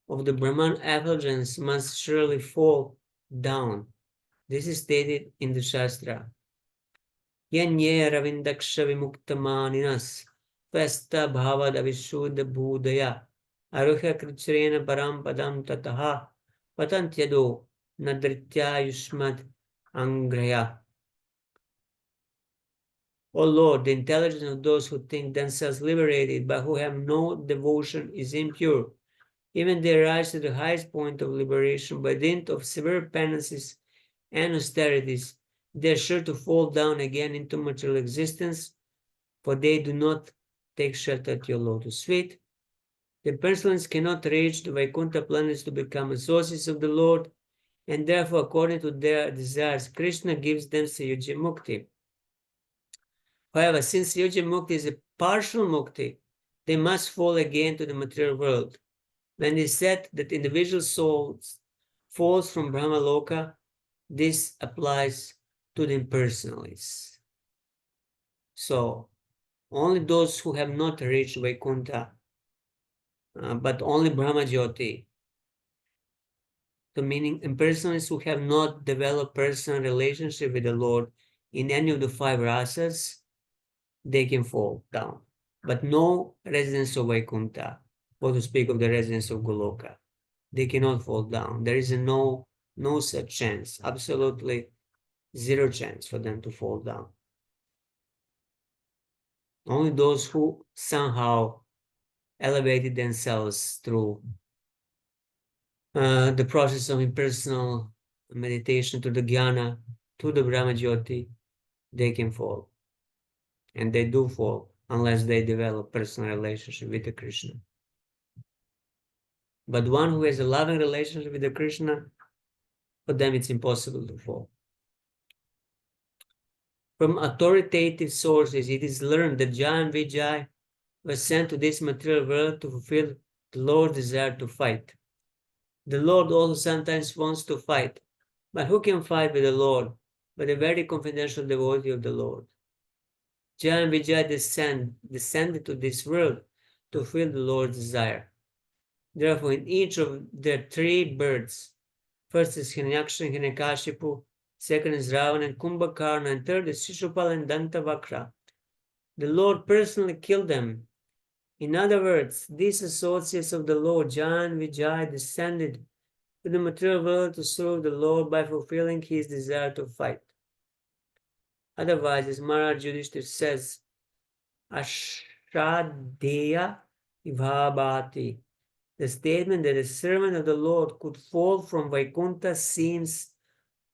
of the Brahman effulgence must surely fall down. This is stated in the Shastra. Yanye ravindaksha vimuktamaninas tvesta bhavad avishuddha bhudaya aruhya krichrena param padam tataha patantyado nadritya yushmat angraya. O Lord, the intelligence of those who think themselves liberated but who have no devotion is impure. Even they rise to the highest point of liberation by dint of severe penances and austerities. They are sure to fall down again into material existence, for they do not take shelter at your lotus feet. The persons cannot reach the Vaikuntha planets to become associates of the Lord, and therefore, according to their desires, Krishna gives them Sayujya Mukti. However, since Sayujya Mukti is a partial Mukti, they must fall again to the material world. When it is said that individual souls falls from Brahma Loka, this applies to the impersonalists. So, only those who have not reached Vaikuntha, but only Brahma Jyoti, the meaning impersonalists who have not developed personal relationship with the Lord in any of the 5 rasas, they can fall down. But no residents of Vaikuntha, or to speak of the residents of Goloka, they cannot fall down. There is no such chance, absolutely 0 chance for them to fall down. Only those who somehow elevated themselves through the process of impersonal meditation to the jnana, to the Brahma Jyoti, they can fall. And they do fall unless they develop personal relationship with the Krishna. But one who has a loving relationship with the Krishna, for them it's impossible to fall. From authoritative sources, it is learned that Jai and Vijay were sent to this material world to fulfill the Lord's desire to fight. The Lord also sometimes wants to fight, but who can fight with the Lord but a very confidential devotee of the Lord? Jai and Vijay descended to this world to fulfill the Lord's desire. Therefore, in each of their 3 birds, first is Hiranyaksha and Hiranyakashipu, second is Ravana and Kumbhakarna, and third is Shishupala and Dantavakra. The Lord personally killed them. In other words, these associates of the Lord, Jai and Vijay, descended to the material world to serve the Lord by fulfilling his desire to fight. Otherwise, as Maharaj Yudhishthir says, Ashradeya Ivabhati. The statement that a servant of the Lord could fall from Vaikuntha seems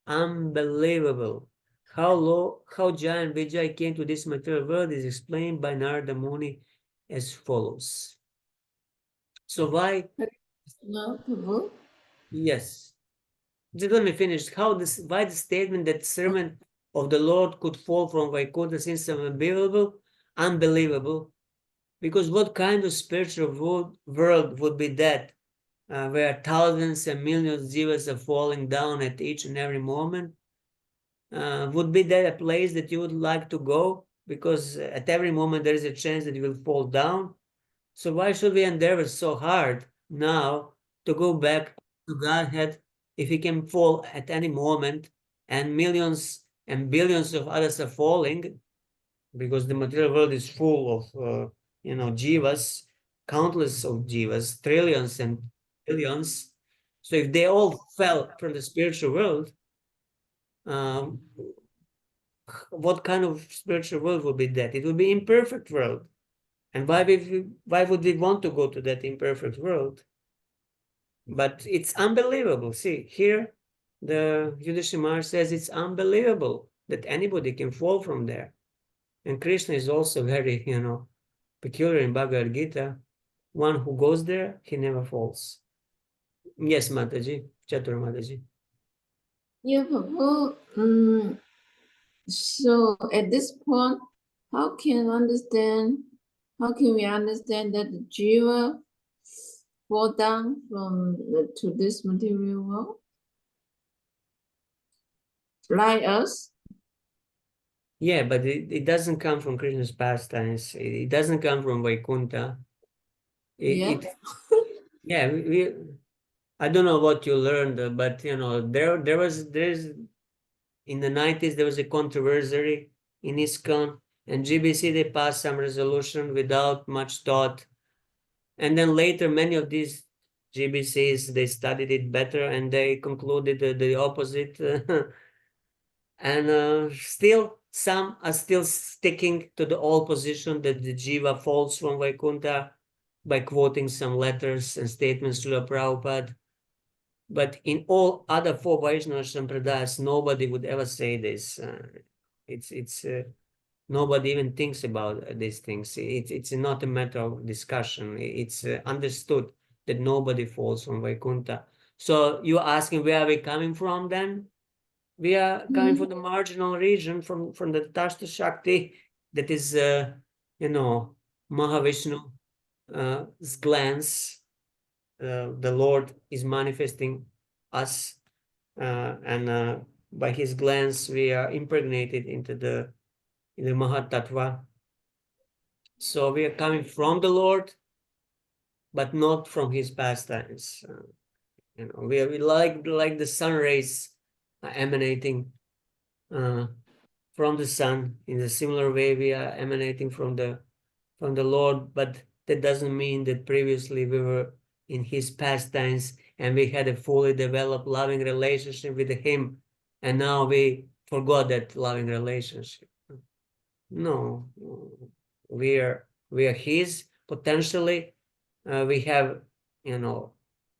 unbelievable. How Jai and Vijay came to this material world is explained by Narada Muni as follows. So why? No, Prabhu. Yes. Just let me finish. Why the statement that servant of the Lord could fall from Vaikuntha seems unbelievable? Unbelievable. Because what kind of spiritual world would be that where thousands and millions of jivas are falling down at each and every moment? Would be that a place that you would like to go? because at every moment there is a chance that you will fall down. So why should we endeavor so hard now to go back to Godhead if we can fall at any moment and millions and billions of others are falling, because the material world is full of jivas, countless of jivas, trillions and billions. So if they all fell from the spiritual world, um, what kind of spiritual world would be that? It would be imperfect world. And why would we want to go to that imperfect world? But it's unbelievable. See, here the Yudhishthira says it's unbelievable that anybody can fall from there. And Krishna is also very, peculiar in Bhagavad Gita. One who goes there, he never falls. Yes, Mataji, Chatur Mataji. Yeah, Prabhu. So at this point, how can we understand that the jiva fall down to this material world? Like us? Yeah, but it doesn't come from Krishna's pastimes. It doesn't come from Vaikuntha. Yeah. Yeah, I don't know what you learned, but there's in the 90s there was a controversy in ISKCON, and GBC they passed some resolution without much thought, and then later many of these GBCs they studied it better and they concluded the opposite. And still some are still sticking to the old position that the jiva falls from Vaikuntha by quoting some letters and statements to the Prabhupada. But in all other four Vaishnava Sampradayas, nobody would ever say this. It's nobody even thinks about these things. It's not a matter of discussion. It's understood that nobody falls from Vaikuntha. So you're asking where are we coming from then? We are coming from the marginal region, from the Tashta Shakti that is, Mahavishnu's glance. The Lord is manifesting us, and by his glance we are impregnated into the Mahatattva. So we are coming from the Lord, but not from his pastimes. We like the sun rays emanating from the sun. In a similar way, we are emanating from the Lord, but that doesn't mean that previously we were in his pastimes and we had a fully developed loving relationship with him, and now we forgot that loving relationship. No, we are his potentially. We have,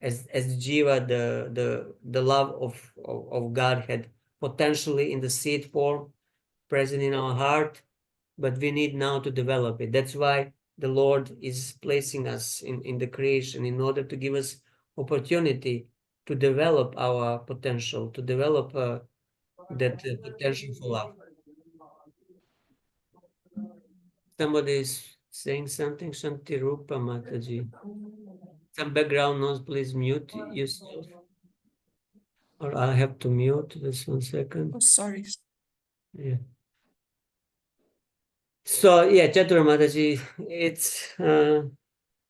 as jiva, the love of Godhead potentially in the seed form present in our heart, but we need now to develop it. That's why the Lord is placing us in the creation in order to give us opportunity to develop our potential, to develop that potential for love. Somebody is saying something, Shanti Rupa Mataji. Some background noise, please mute yourself. Or I have to mute, just 1 second. Oh, sorry. Yeah. So yeah, Chatur Mataji, it's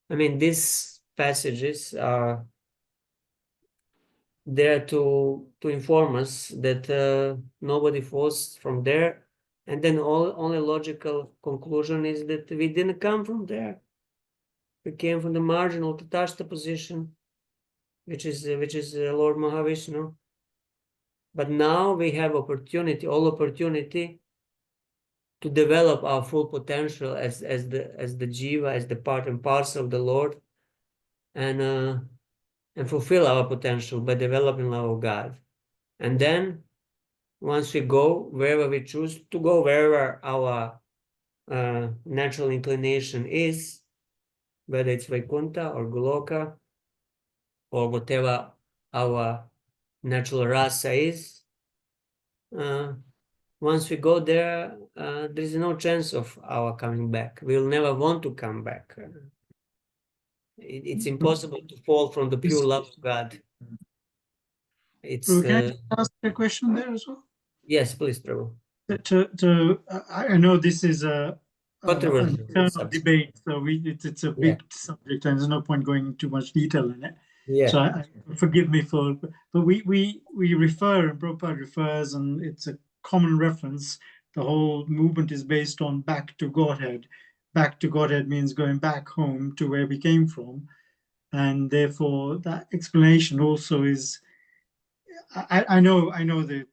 these passages are there to inform us that nobody falls from there, and then only logical conclusion is that we didn't come from there. We came from the marginal Tatashta position, which is Lord Mahavishnu. But now we have all opportunity to develop our full potential as the jiva, as the part and parcel of the Lord, and fulfill our potential by developing love of God. And then once we go wherever we choose to go, wherever our natural inclination is, whether it's Vaikuntha or Goloka or whatever our natural rasa is, once we go there, there is no chance of our coming back. We'll never want to come back. It's impossible to fall from the pure love of God. It's Prabhu, can I ask a question there as well? yes, please, Prabhu. I know this is an Controversial internal subject. debate, so it's a big subject, and there's no point going into much detail in it. Yeah. So forgive me but we refer, and Prabhupada refers, and it's a common reference. The whole movement is based on back to Godhead. Back to Godhead means going back home to where we came from, and therefore that explanation also is. I know the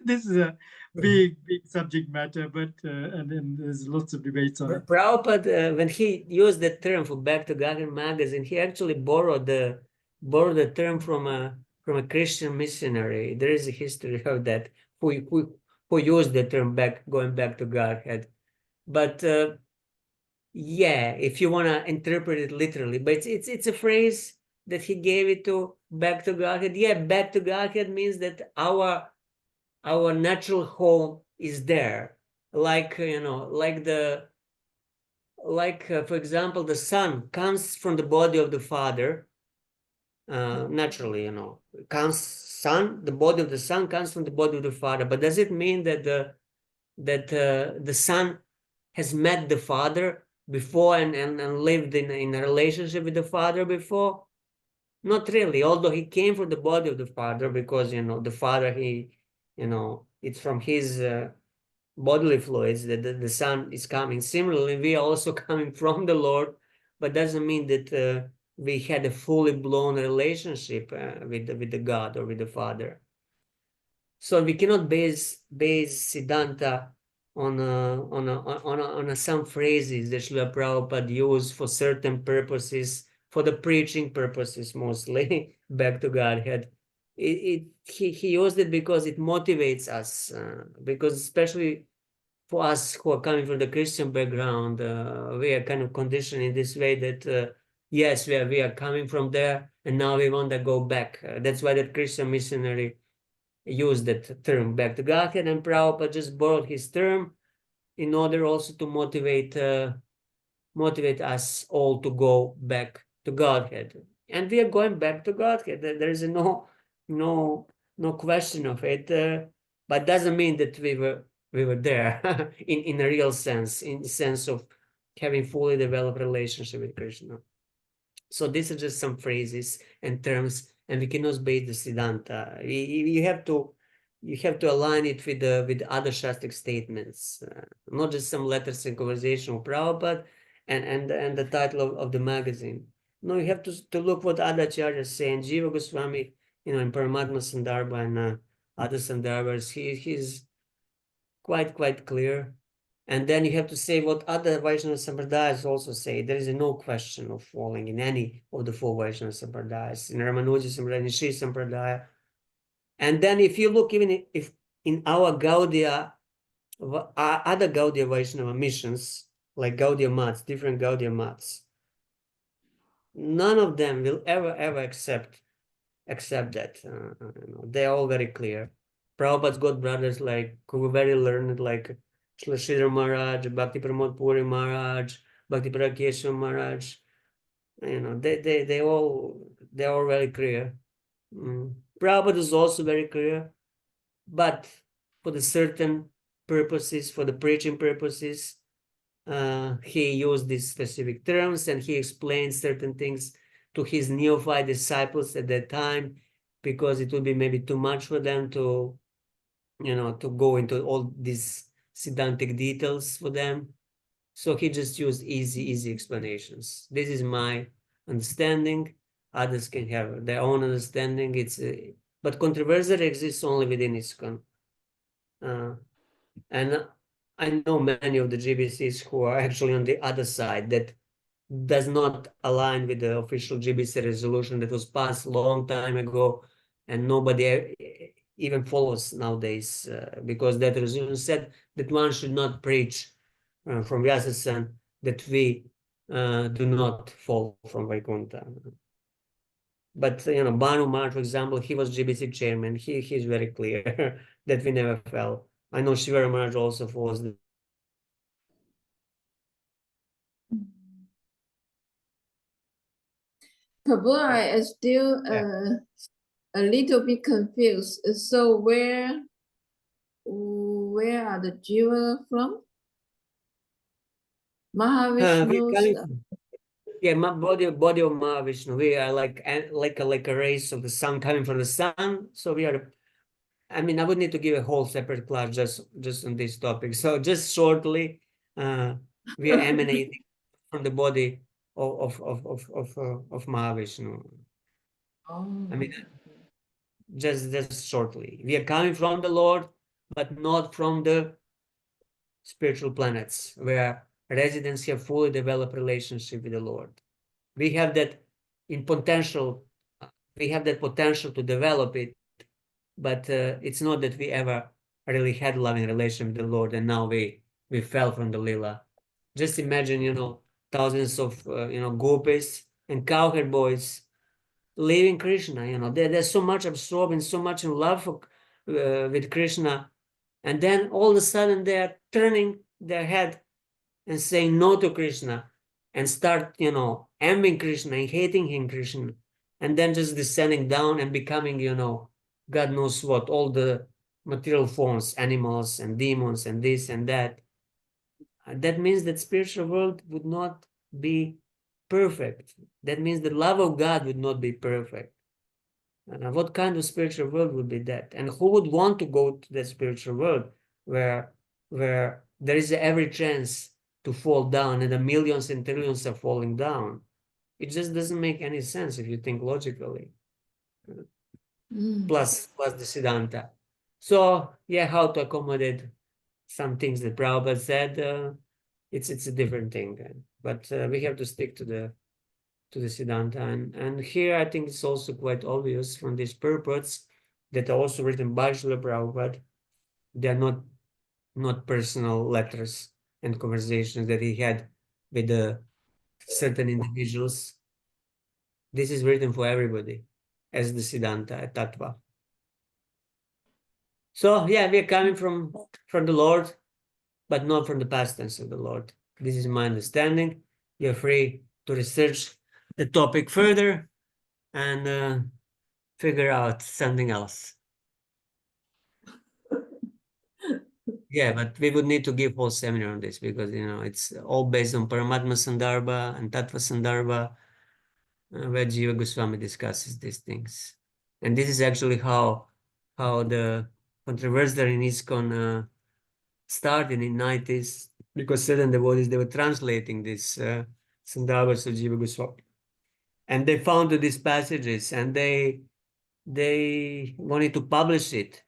this is a big subject matter, but and then there's lots of debates on it. Prabhupada, when he used the term for Back to Godhead magazine, he actually borrowed the term from a Christian missionary. There is a history of that who used the term going back to Godhead. But yeah, if you want to interpret it literally, but it's a phrase that he gave it to back to Godhead. Yeah, back to Godhead means that our natural home is there, like for example, the son comes from the body of the father. Naturally, the body of the son comes from the body of the father. But does it mean that the son has met the father before and lived in a relationship with the father before? Not really, although he came from the body of the father, because the father, it's from his bodily fluids that the son is coming. Similarly, we are also coming from the Lord, but doesn't mean that we had a fully blown relationship with the God or with the Father. So we cannot base Siddhanta on some phrases that Srila Prabhupada used for certain purposes, for the preaching purposes mostly, back to Godhead. He used it because it motivates us, because especially for us who are coming from the Christian background, we are kind of conditioned in this way that yes, we are coming from there, and now we want to go back. That's why that Christian missionary used that term, back to Godhead, and Prabhupada just borrowed his term in order also to motivate us all to go back to Godhead. And we are going back to Godhead. There is no question of it. But doesn't mean that we were there in a real sense, in the sense of having fully developed relationship with Krishna. So these are just some phrases and terms, and we cannot base the Siddhanta. You have to align it with the other Shastric statements, not just some letters and conversation with Prabhupada and the title of the magazine. No, you have to look what other acharyas say. And Jiva Goswami, in Paramatma Sandarbha and other Sandarbhas, he's quite clear. And then you have to say what other Vaishnava Sampradayas also say. There is no question of falling in any of the four Vaishnava Sampradayas, in Ramanuja Sampradaya, in Sri Sampradaya. And then if you look even if in our Gaudiya, other Gaudiya Vaishnava missions, like Gaudiya Mats, different Gaudiya Mats, none of them will ever accept that. They're all very clear. Prabhupada's got brothers who were very learned, like Srila Maharaj, Bhakti Pramod Puri Maharaj, Bhakti Prakeshwar Maharaj. They're all very clear. Prabhupada is also very clear, but for the certain purposes, for the preaching purposes, he used these specific terms, and he explained certain things to his neophyte disciples at that time, because it would be maybe too much for them to go into all these Siddhantic details for them. So he just used easy explanations. This is my understanding. Others can have their own understanding. But controversy exists only within ISKCON. And I know many of the GBCs who are actually on the other side, that does not align with the official GBC resolution that was passed a long time ago, and nobody even follows nowadays, because that resolution said that one should not preach from Vyasa-san that we do not fall from Vaikuntha. But Banu Maharaj, for example, he was GBC chairman. He's very clear that we never fell. I know Shivara Maharaj also follows the Prabhu, I am still a little bit confused. So where where are the jiva from? We're Mahavishnu's. coming from- yeah, body of Mahavishnu. We are like a rays of the sun coming from the sun. So we are. I mean, I would need to give a whole separate class just on this topic. So just shortly, we are emanating from the body of Mahavishnu. Oh. I mean, just shortly, we are coming from the Lord, but not from the spiritual planets where residents have fully developed relationship with the Lord. We have that in potential. We have that potential to develop it, but it's not that we ever really had loving relation with the Lord, and now we fell from the lila. Just imagine, thousands of gopis and cowherd boys leaving Krishna. They're so much absorbed and so much in love with Krishna, and then all of a sudden they are turning their head and saying no to Krishna, and start envying Krishna and hating him, Krishna, and then just descending down and becoming God knows what, all the material forms, animals and demons and this and that. That means that spiritual world would not be perfect. That means the love of God would not be perfect. What kind of spiritual world would be that? And who would want to go to that spiritual world where there is every chance to fall down and the millions and trillions are falling down? It just doesn't make any sense if you think logically. Plus the Siddhanta. So yeah, how to accommodate some things that Prabhupada said, it's a different thing. But we have to stick to the Siddhanta. And here I think it's also quite obvious from these purports that are also written by Srila Prabhupada. They are not personal letters and conversations that he had with certain individuals. This is written for everybody as the Siddhanta, Tattva. So yeah, we are coming from the Lord, but not from the past tense of the Lord. This is my understanding. You're free to research the topic further and figure out something else. Yeah, but we would need to give whole seminar on this because it's all based on Paramatma Sandarbha and Tattva Sandarbha, where Jiva Goswami discusses these things. And this is actually how the controversy in ISKCON started in 90s, because certain devotees, they were translating this Sandarbhas of Jiva Goswami. And they found these passages and they wanted to publish it.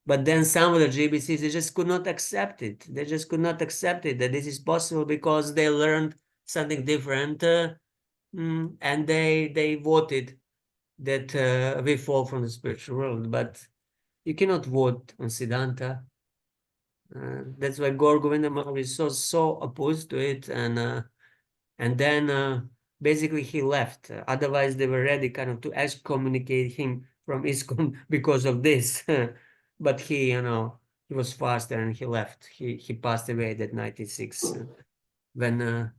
But then some of the GBCs, they just could not accept it. They just could not accept it, that this is possible, because they learned something different. And they voted that we fall from the spiritual world. But you cannot vote on Siddhanta. That's why Gaur Govinda Maharaj is so opposed to it. And then basically he left. Otherwise, they were ready kind of to excommunicate him from ISKCON because of this. But he was faster and he left. He passed away that 96 when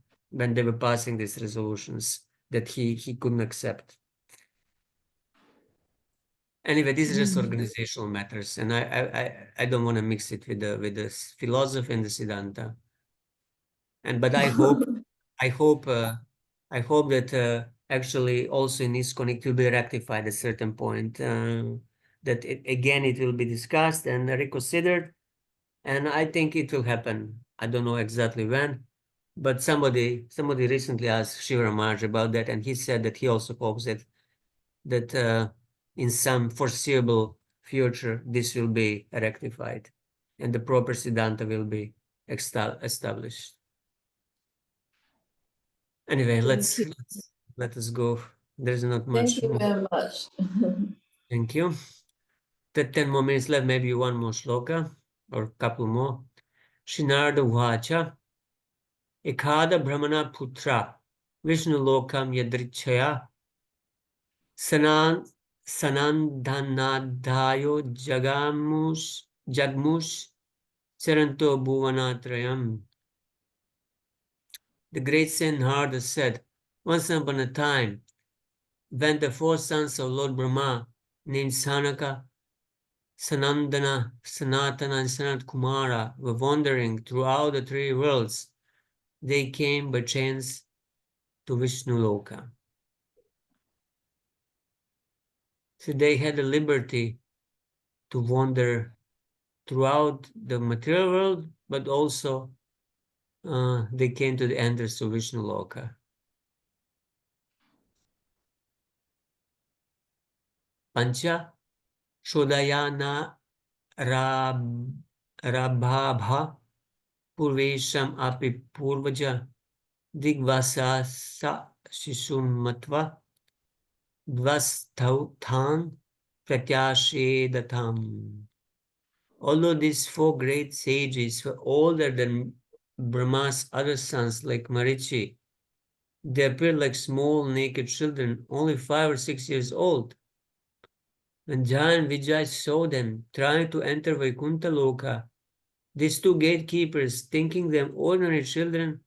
they were passing these resolutions that he couldn't accept. Anyway, these are just organizational matters, and I don't want to mix it with the philosophy and the Siddhanta. But I hope that actually also in ISKCON it will be rectified at a certain point. That it will be discussed and reconsidered, and I think it will happen. I don't know exactly when, but somebody recently asked Shiva Maharaj about that, and he said that he also hopes that in some foreseeable future this will be rectified, and the proper Siddhanta will be established. Anyway, let us go. There's not much. Thank you very much. Thank you. 10 more minutes left, maybe one more shloka or a couple more. Shinarda Vacha Ekada Brahmana Putra Vishnu Lokam Yadrichaya Sanandhanadayo Jagmush Saranto Bhuvanatrayam. The great saint Narada said, once upon a time, when the 4 sons of Lord Brahma, named Sanaka, Sanandana, Sanatana, and Sanat Kumara were wandering throughout the three worlds. They came by chance to Vishnu Loka. So they had the liberty to wander throughout the material world, but also they came to the entrance to Vishnu Loka. Pancha Shodayana Rabhabha Purvesham Api Purvaja Digvasasa Shishum Dvasthauthan Pratyashedatam. Although these four great sages were older than Brahma's other sons like Marichi, they appeared like small naked children, only 5 or 6 years old. When Jaya and Vijay saw them trying to enter Vaikuntha Loka, these two gatekeepers, thinking them ordinary children,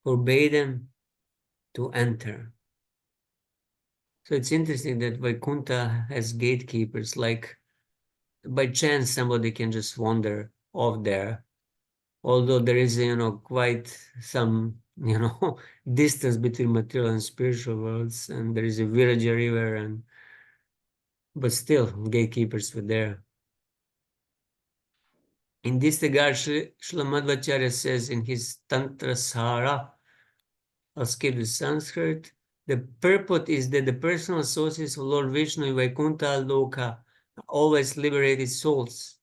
forbade them to enter. So it's interesting that Vaikuntha has gatekeepers, like by chance somebody can just wander off there, although there is, quite some, distance between material and spiritual worlds, and there is a Viraja river, but still, gatekeepers were there. In this regard, Srila Madhvacharya says in his Tantra Sara, I'll skip the Sanskrit, the purport is that the personal associates of Lord Vishnu in Vaikuntha Loka are always liberated souls.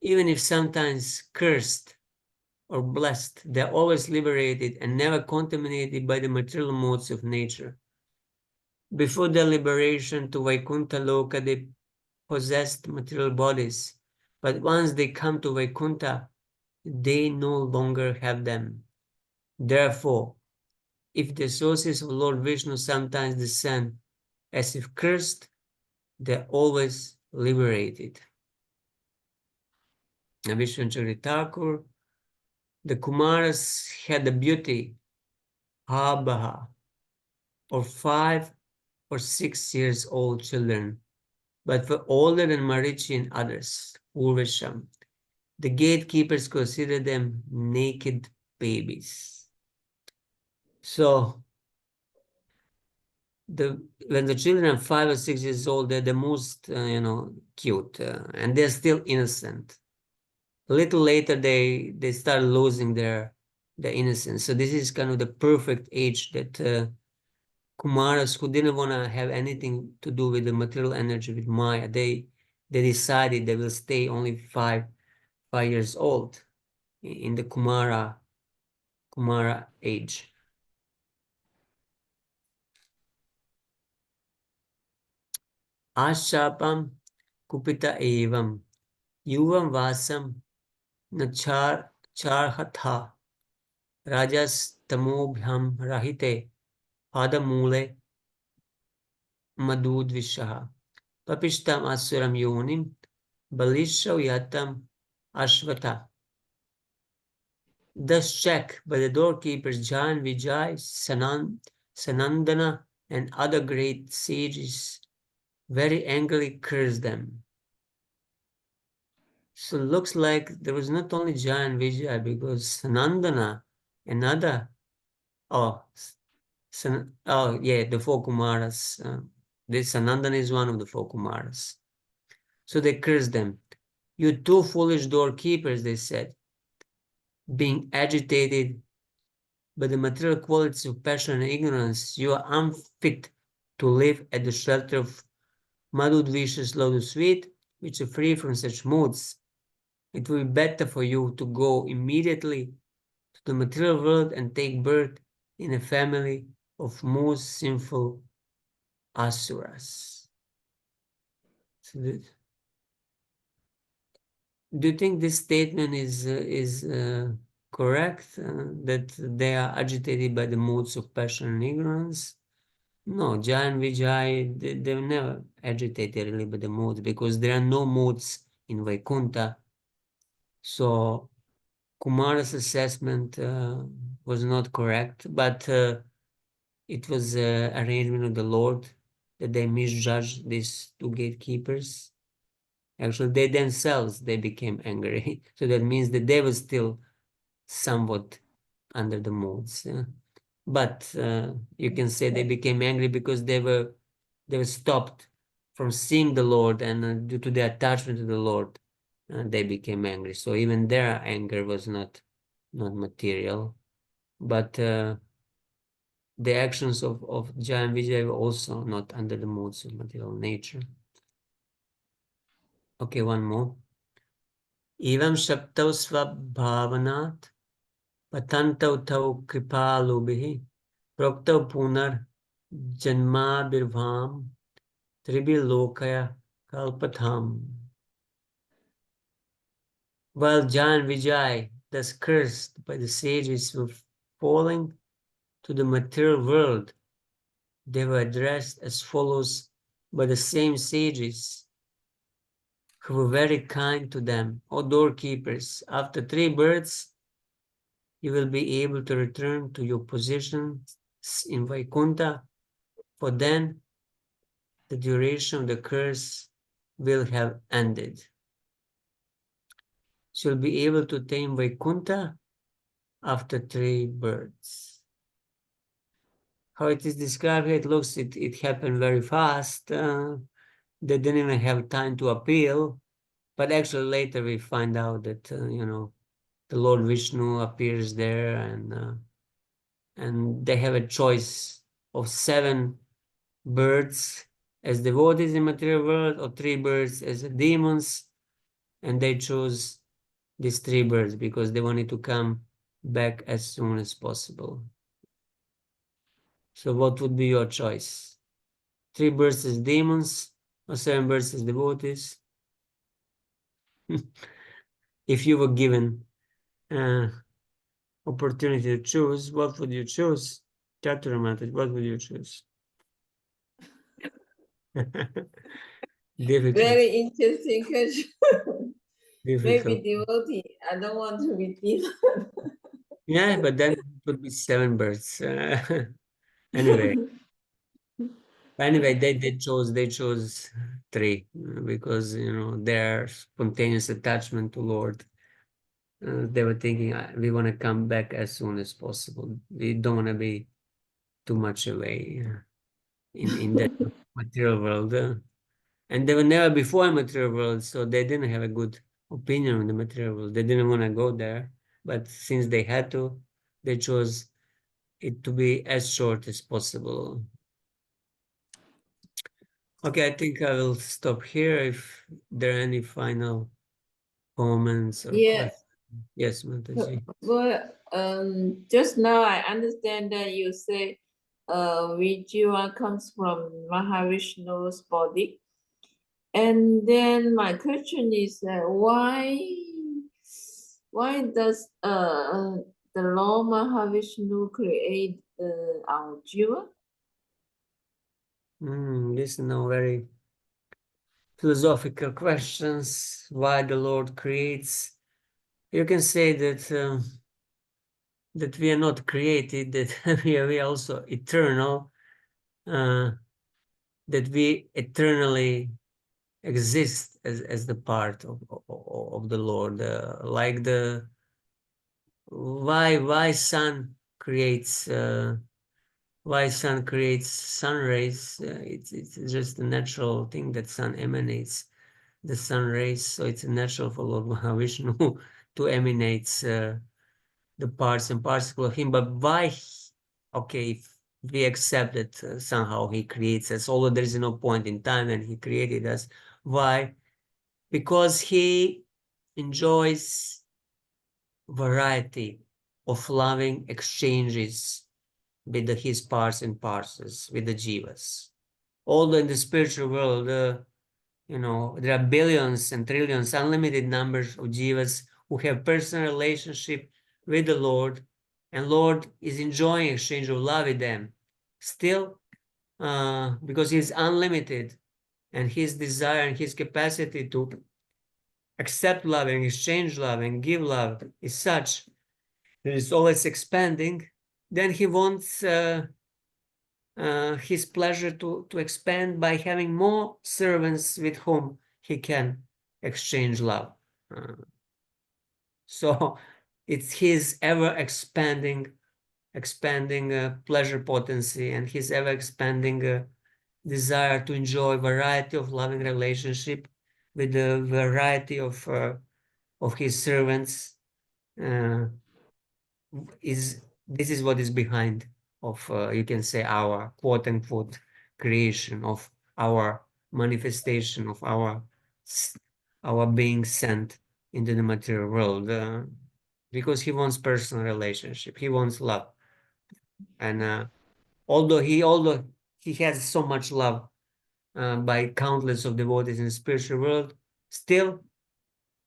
Even if sometimes cursed or blessed, they are always liberated and never contaminated by the material modes of nature. Before their liberation to Vaikuntha Loka, they possessed material bodies, but once they come to Vaikuntha, they no longer have them. Therefore, if the associates of Lord Vishnu sometimes descend as if cursed, they're always liberated. And Vishwanacharitya Thakur, the Kumaras had the beauty, Habha, or 5 or 6 years old children, but were older than Marichi and others, Urvasham. The gatekeepers considered them naked babies. So, when the children are 5 or 6 years old, they're the most, cute, and they're still innocent. A little later, they start losing their innocence. So this is kind of the perfect age that Kumaras, who didn't want to have anything to do with the material energy, with Maya, they decided they will stay only 5 years old in the Kumara age. Ashapam kupita evam yuvam vasam nachar charhatha rajas tamobhyam rahite padamule madudvishaha papishtam asuram yonim balishav yatam ashvata. Thus check by the doorkeepers Jan, Vijay, Sanandana, and other great sages very angrily cursed them. So it looks like there was not only Jaya and Vijay, because Sanandana and other, the 4 Kumaras. This Sanandana is one of the 4 Kumaras. So they cursed them. You 2 foolish doorkeepers, they said, being agitated by the material qualities of passion and ignorance, you are unfit to live at the shelter of Madhudvisha's lotus feet, which are free from such moods. It will be better for you to go immediately to the material world and take birth in a family of most sinful asuras. So do you think this statement is correct, that they are agitated by the moods of passion and ignorance? No, Jaya and Vijay, they were never agitated really by the moods, because there are no moods in Vaikuntha. So Kumara's assessment was not correct, but it was arrangement of the Lord that they misjudged these 2 gatekeepers. Actually, they themselves, they became angry. So that means that they were still somewhat under the moods. But you can say they became angry because they were stopped from seeing the Lord, and due to their attachment to the Lord, they became angry. So even their anger was not material, but the actions of Jaya and Vijay were also not under the moods of material nature. Okay, one more. Evam shaptau svabhavanat patantau tau kripalubhihi proktau punar janmabirvam tribilokaya kalpatham. While Jan Vijay, thus cursed by the sages, were falling to the material world, they were addressed as follows by the same sages who were very kind to them. O doorkeepers, after 3 births, you will be able to return to your position in Vaikuntha, for then the duration of the curse will have ended. So you'll be able to attain Vaikuntha after 3 births. How it is described here, it looks it happened very fast. They didn't even have time to appeal, but actually later we find out that the Lord Vishnu appears there, and they have a choice of 7 birds as devotees in material world or 3 birds as demons, and they chose these 3 birds because they wanted to come back as soon as possible. So what would be your choice? 3 birds as demons or 7 birds as devotees? If you were given opportunity to choose, what would you choose? Chaturamataj, what would you choose? Difficult. Very interesting question. Maybe Difficult. devotee. I don't want to be demon. Yeah, but then it would be 7 birds. Anyway, they chose 3 because their spontaneous attachment to Lord. They were thinking, we want to come back as soon as possible. We don't want to be too much away in that material world. And they were never before in material world, so they didn't have a good opinion on the material world. They didn't want to go there, but since they had to, they chose it to be as short as possible. Okay, I think I will stop here. If there are any final comments or Yeah. questions. Yes, Mataji. Well, just now I understand that you say Vijaya comes from Mahavishnu's body. And then my question is why does the Lord Mahavishnu create our Jiva? This is now very philosophical questions. Why the Lord creates? You can say that that we are not created, that we are also eternal, that we eternally exist as the part of the Lord, like the why sun creates sun rays. It's just a natural thing that sun emanates the sun rays, so it's natural for Lord Mahavishnu to emanate the parts and particles of him. But why? Okay, if we accept that somehow he creates us, although there is no point in time and he created us. Why? Because he enjoys variety of loving exchanges with his parts and parcels, with the jivas. Although in the spiritual world, there are billions and trillions, unlimited numbers of jivas who have personal relationship with the Lord, and Lord is enjoying exchange of love with them. Still, because he is unlimited, and his desire and his capacity to accept love and exchange love and give love is such that it's always expanding, then he wants his pleasure to expand by having more servants with whom he can exchange love. So it's his ever expanding pleasure potency and his ever expanding desire to enjoy variety of loving relationship with a variety of his servants. This is what is behind of you can say our quote unquote creation, of our manifestation, of our being sent into the material world, because he wants personal relationship, he wants love. And although he has so much love by countless of devotees in the spiritual world, still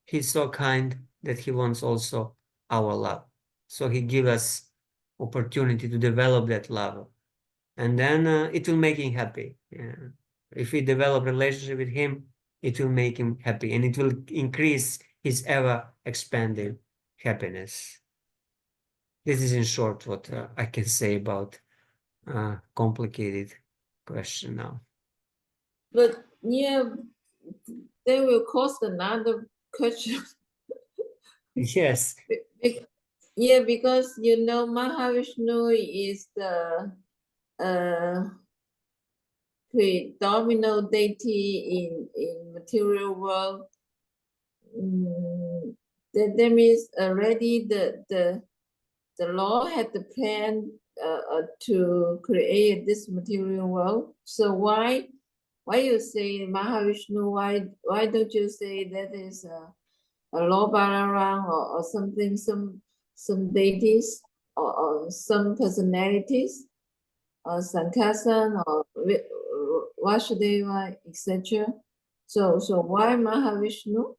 he's so kind that he wants also our love. So he gives us opportunity to develop that love, and then it will make him happy. Yeah. If we develop relationship with him, it will make him happy, and it will increase his ever expanding happiness. This is in short what I can say about complicated question now. But yeah, they will cause another question. Yes. Yeah, because you know Mahavishnu is the predominant deity in material world. That means already the Lord had the plan to create this material world. So why you say Mahavishnu? Why don't you say that is a Lord Balaram or something, some deities or some personalities, or Sankasan or Vasudeva, etc. So why Mahavishnu?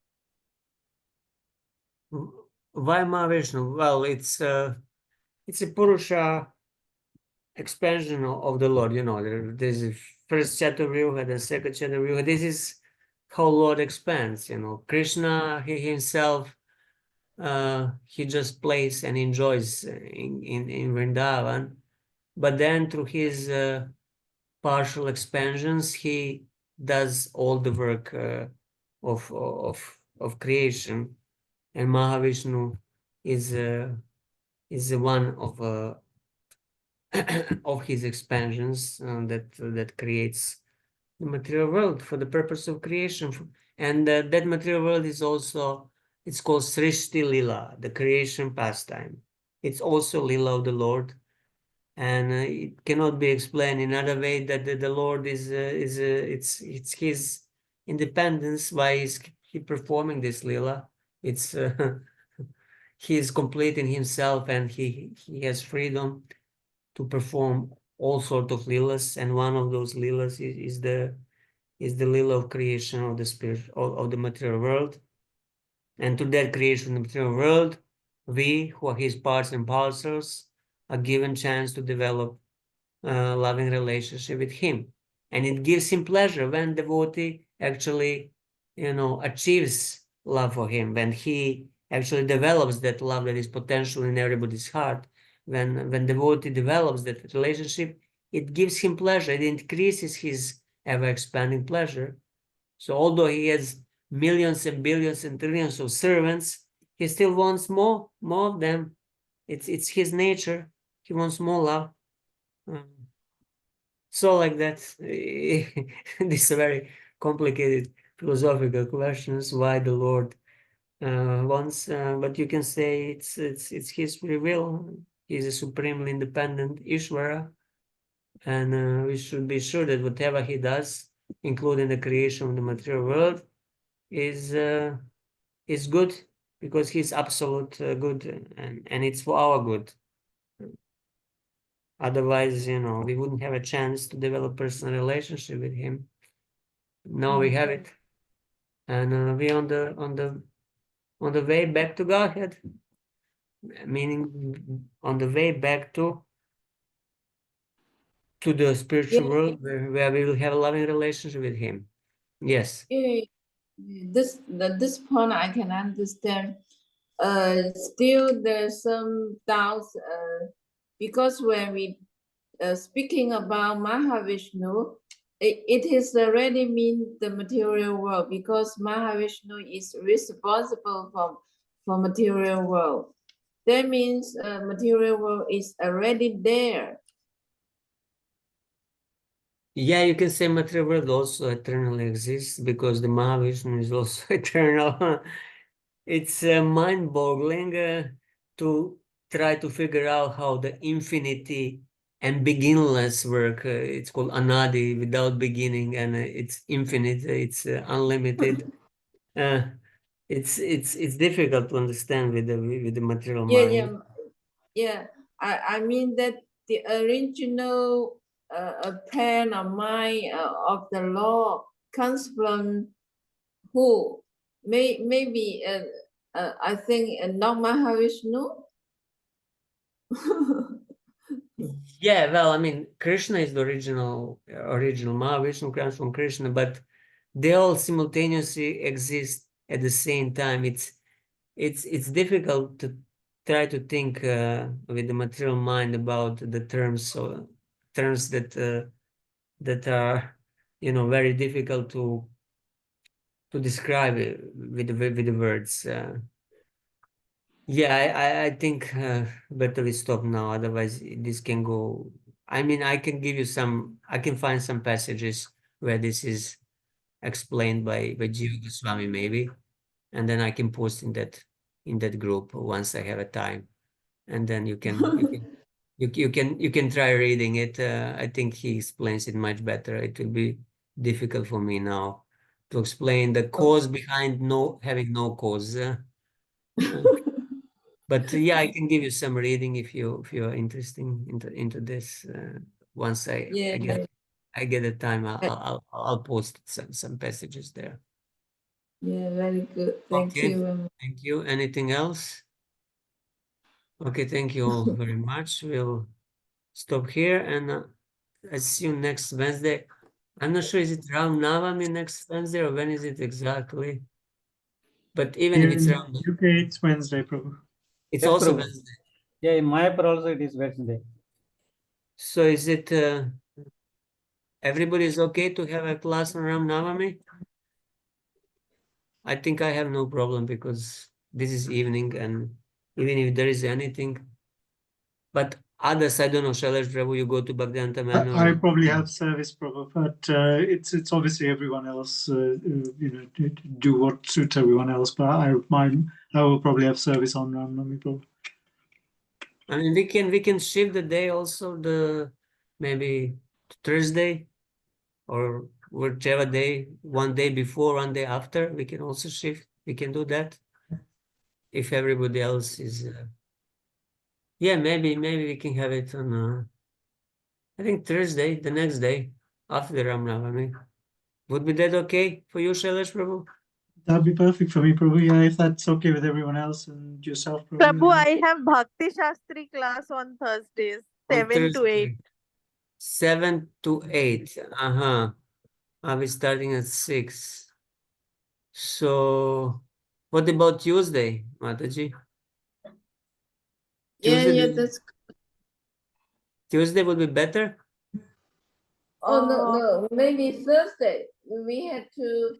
Why Mahavishnu? Well, it's a Purusha expansion of the Lord. You know, there's a first Chaturvyuha, the second Chaturvyuha. This is how Lord expands. You know, Krishna, he himself, he just plays and enjoys in Vrindavan, but then through his partial expansions, he does all the work of creation, and Mahavishnu is the one of of his expansions that creates the material world for the purpose of creation, and that material world is also, it's called Srishti Lila, the creation pastime. It's also Lila of the Lord, and it cannot be explained in another way that the Lord it's his independence. Why is he performing this Lila? It's he is complete in himself, and he has freedom to perform all sort of lilas, and one of those lilas is the lila of creation of the spirit of the material world. And to that creation of the material world, we who are his parts and parcels are given chance to develop a loving relationship with him, and it gives him pleasure when devotee actually, you know, achieves love for him, when he actually develops that love that is potential in everybody's heart. When devotee develops that relationship, it gives him pleasure, it increases his ever expanding pleasure. So although he has millions and billions and trillions of servants, he still wants more of them. It's his nature, he wants more love. So like that, these are very complicated philosophical questions, why the Lord wants, but you can say it's his free will. He's a supremely independent Ishvara, and we should be sure that whatever he does, including the creation of the material world, is good, because he's absolute good, and it's for our good. Otherwise, you know, we wouldn't have a chance to develop personal relationship with him. Now we have it, and we on the way back to Godhead, meaning on the way back to the spiritual world, where we will have a loving relationship with him. Yes. Yeah, this point I can understand. Still there's some doubts, because when we speaking about Mahavishnu, it is already mean the material world because Mahavishnu is responsible for material world. That means material world is already there. Yeah, you can say material world also eternally exists because the Mahavishnu is also eternal. It's mind-boggling to try to figure out how the infinity and beginningless work. It's called anadi, without beginning, and it's infinite. It's unlimited. It's difficult to understand with the material mind. Yeah. I mean that the original plan of mind of the law comes from who? Maybe I think not Mahavishnu. Yeah, well, I mean, Krishna is the original Mahavishnu comes from Krishna, but they all simultaneously exist at the same time. It's difficult to try to think with the material mind about the terms or terms that are very difficult to describe it with the words. Yeah, I think better we stop now. Otherwise, this can go. I mean, I can give you some. I can find some passages where this is explained by Jiva Goswami maybe, and then I can post in that group once I have a time, and then you can try reading it. I think he explains it much better. It will be difficult for me now to explain the cause behind having no cause. Uh, but yeah, I can give you some reading if you're interested into this. Once Yeah, I get the time, I'll post some passages there. yeah, very good. Thank Okay, you. thank you. Anything else? Okay, thank you all very much. We'll stop here and I see you next Wednesday. I'm not sure, is it Ram Navami next Wednesday or when is it exactly? But even if Here it's in Ram, UK, it's Wednesday, Prabhu. it's Yes, also Prabhu. Wednesday. Yeah, in Mayapur also it is Wednesday. So is it everybody is okay to have a class on Ram Navami? I think I have no problem because this is evening and even if there is anything, but others, I don't know, Shailesh Prabhu, you go to Bhaktivedanta Manor. I probably have service, Prabhu, but it's obviously everyone else. Do what suits everyone else. But I will probably have service on Ram Navami, Prabhu. I mean, we can shift the day also, maybe Thursday or whichever day, one day before, one day after, we can also shift. We can do that if everybody else is. Yeah, maybe we can have it on. I think Thursday, the next day after the Ram Navami. Would be that okay for you, Shailesh Prabhu? That'd be perfect for me, Prabhu. Yeah, if that's okay with everyone else and yourself, Prabhu. Prabhu, I have Bhakti Shastri class on Thursdays, On 7 to 8. Thursday, 7 to 8. Uh-huh. I'll be starting at 6. So, what about Tuesday, Mataji? Yeah, that's. Tuesday would be better? Oh no, maybe Thursday. We had to.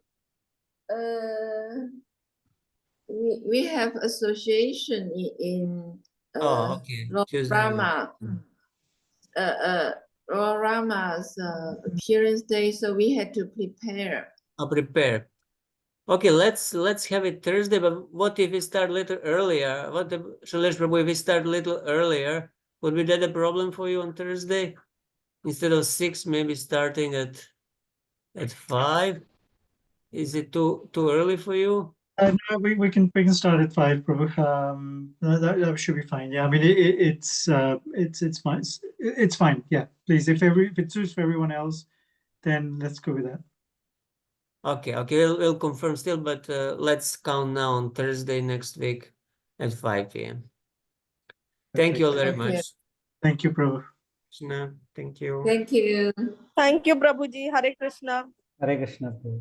We have association in Oh, okay. Lord Tuesday. Rama. Lord Rama's appearance day, so we had to prepare. I'll prepare. Okay, let's have it Thursday, but what if we start a little earlier? What if, Shailesh Prabhu, if we start a little earlier, would be that a problem for you on Thursday? Instead of 6, maybe starting at 5? Is it too early for you? No, we can start at 5, Prabhu. That should be fine. Yeah, I mean it's fine. It's fine. Yeah, please. If it suits for everyone else, then let's go with that. Okay, we'll confirm still, but let's count now on Thursday next week at 5 p.m. Thank you all very Okay. much. Thank you, Prabhu. Krishna, thank you. Thank you. Thank you, Prabhuji. Hare Krishna. Hare Krishna, Prabhu.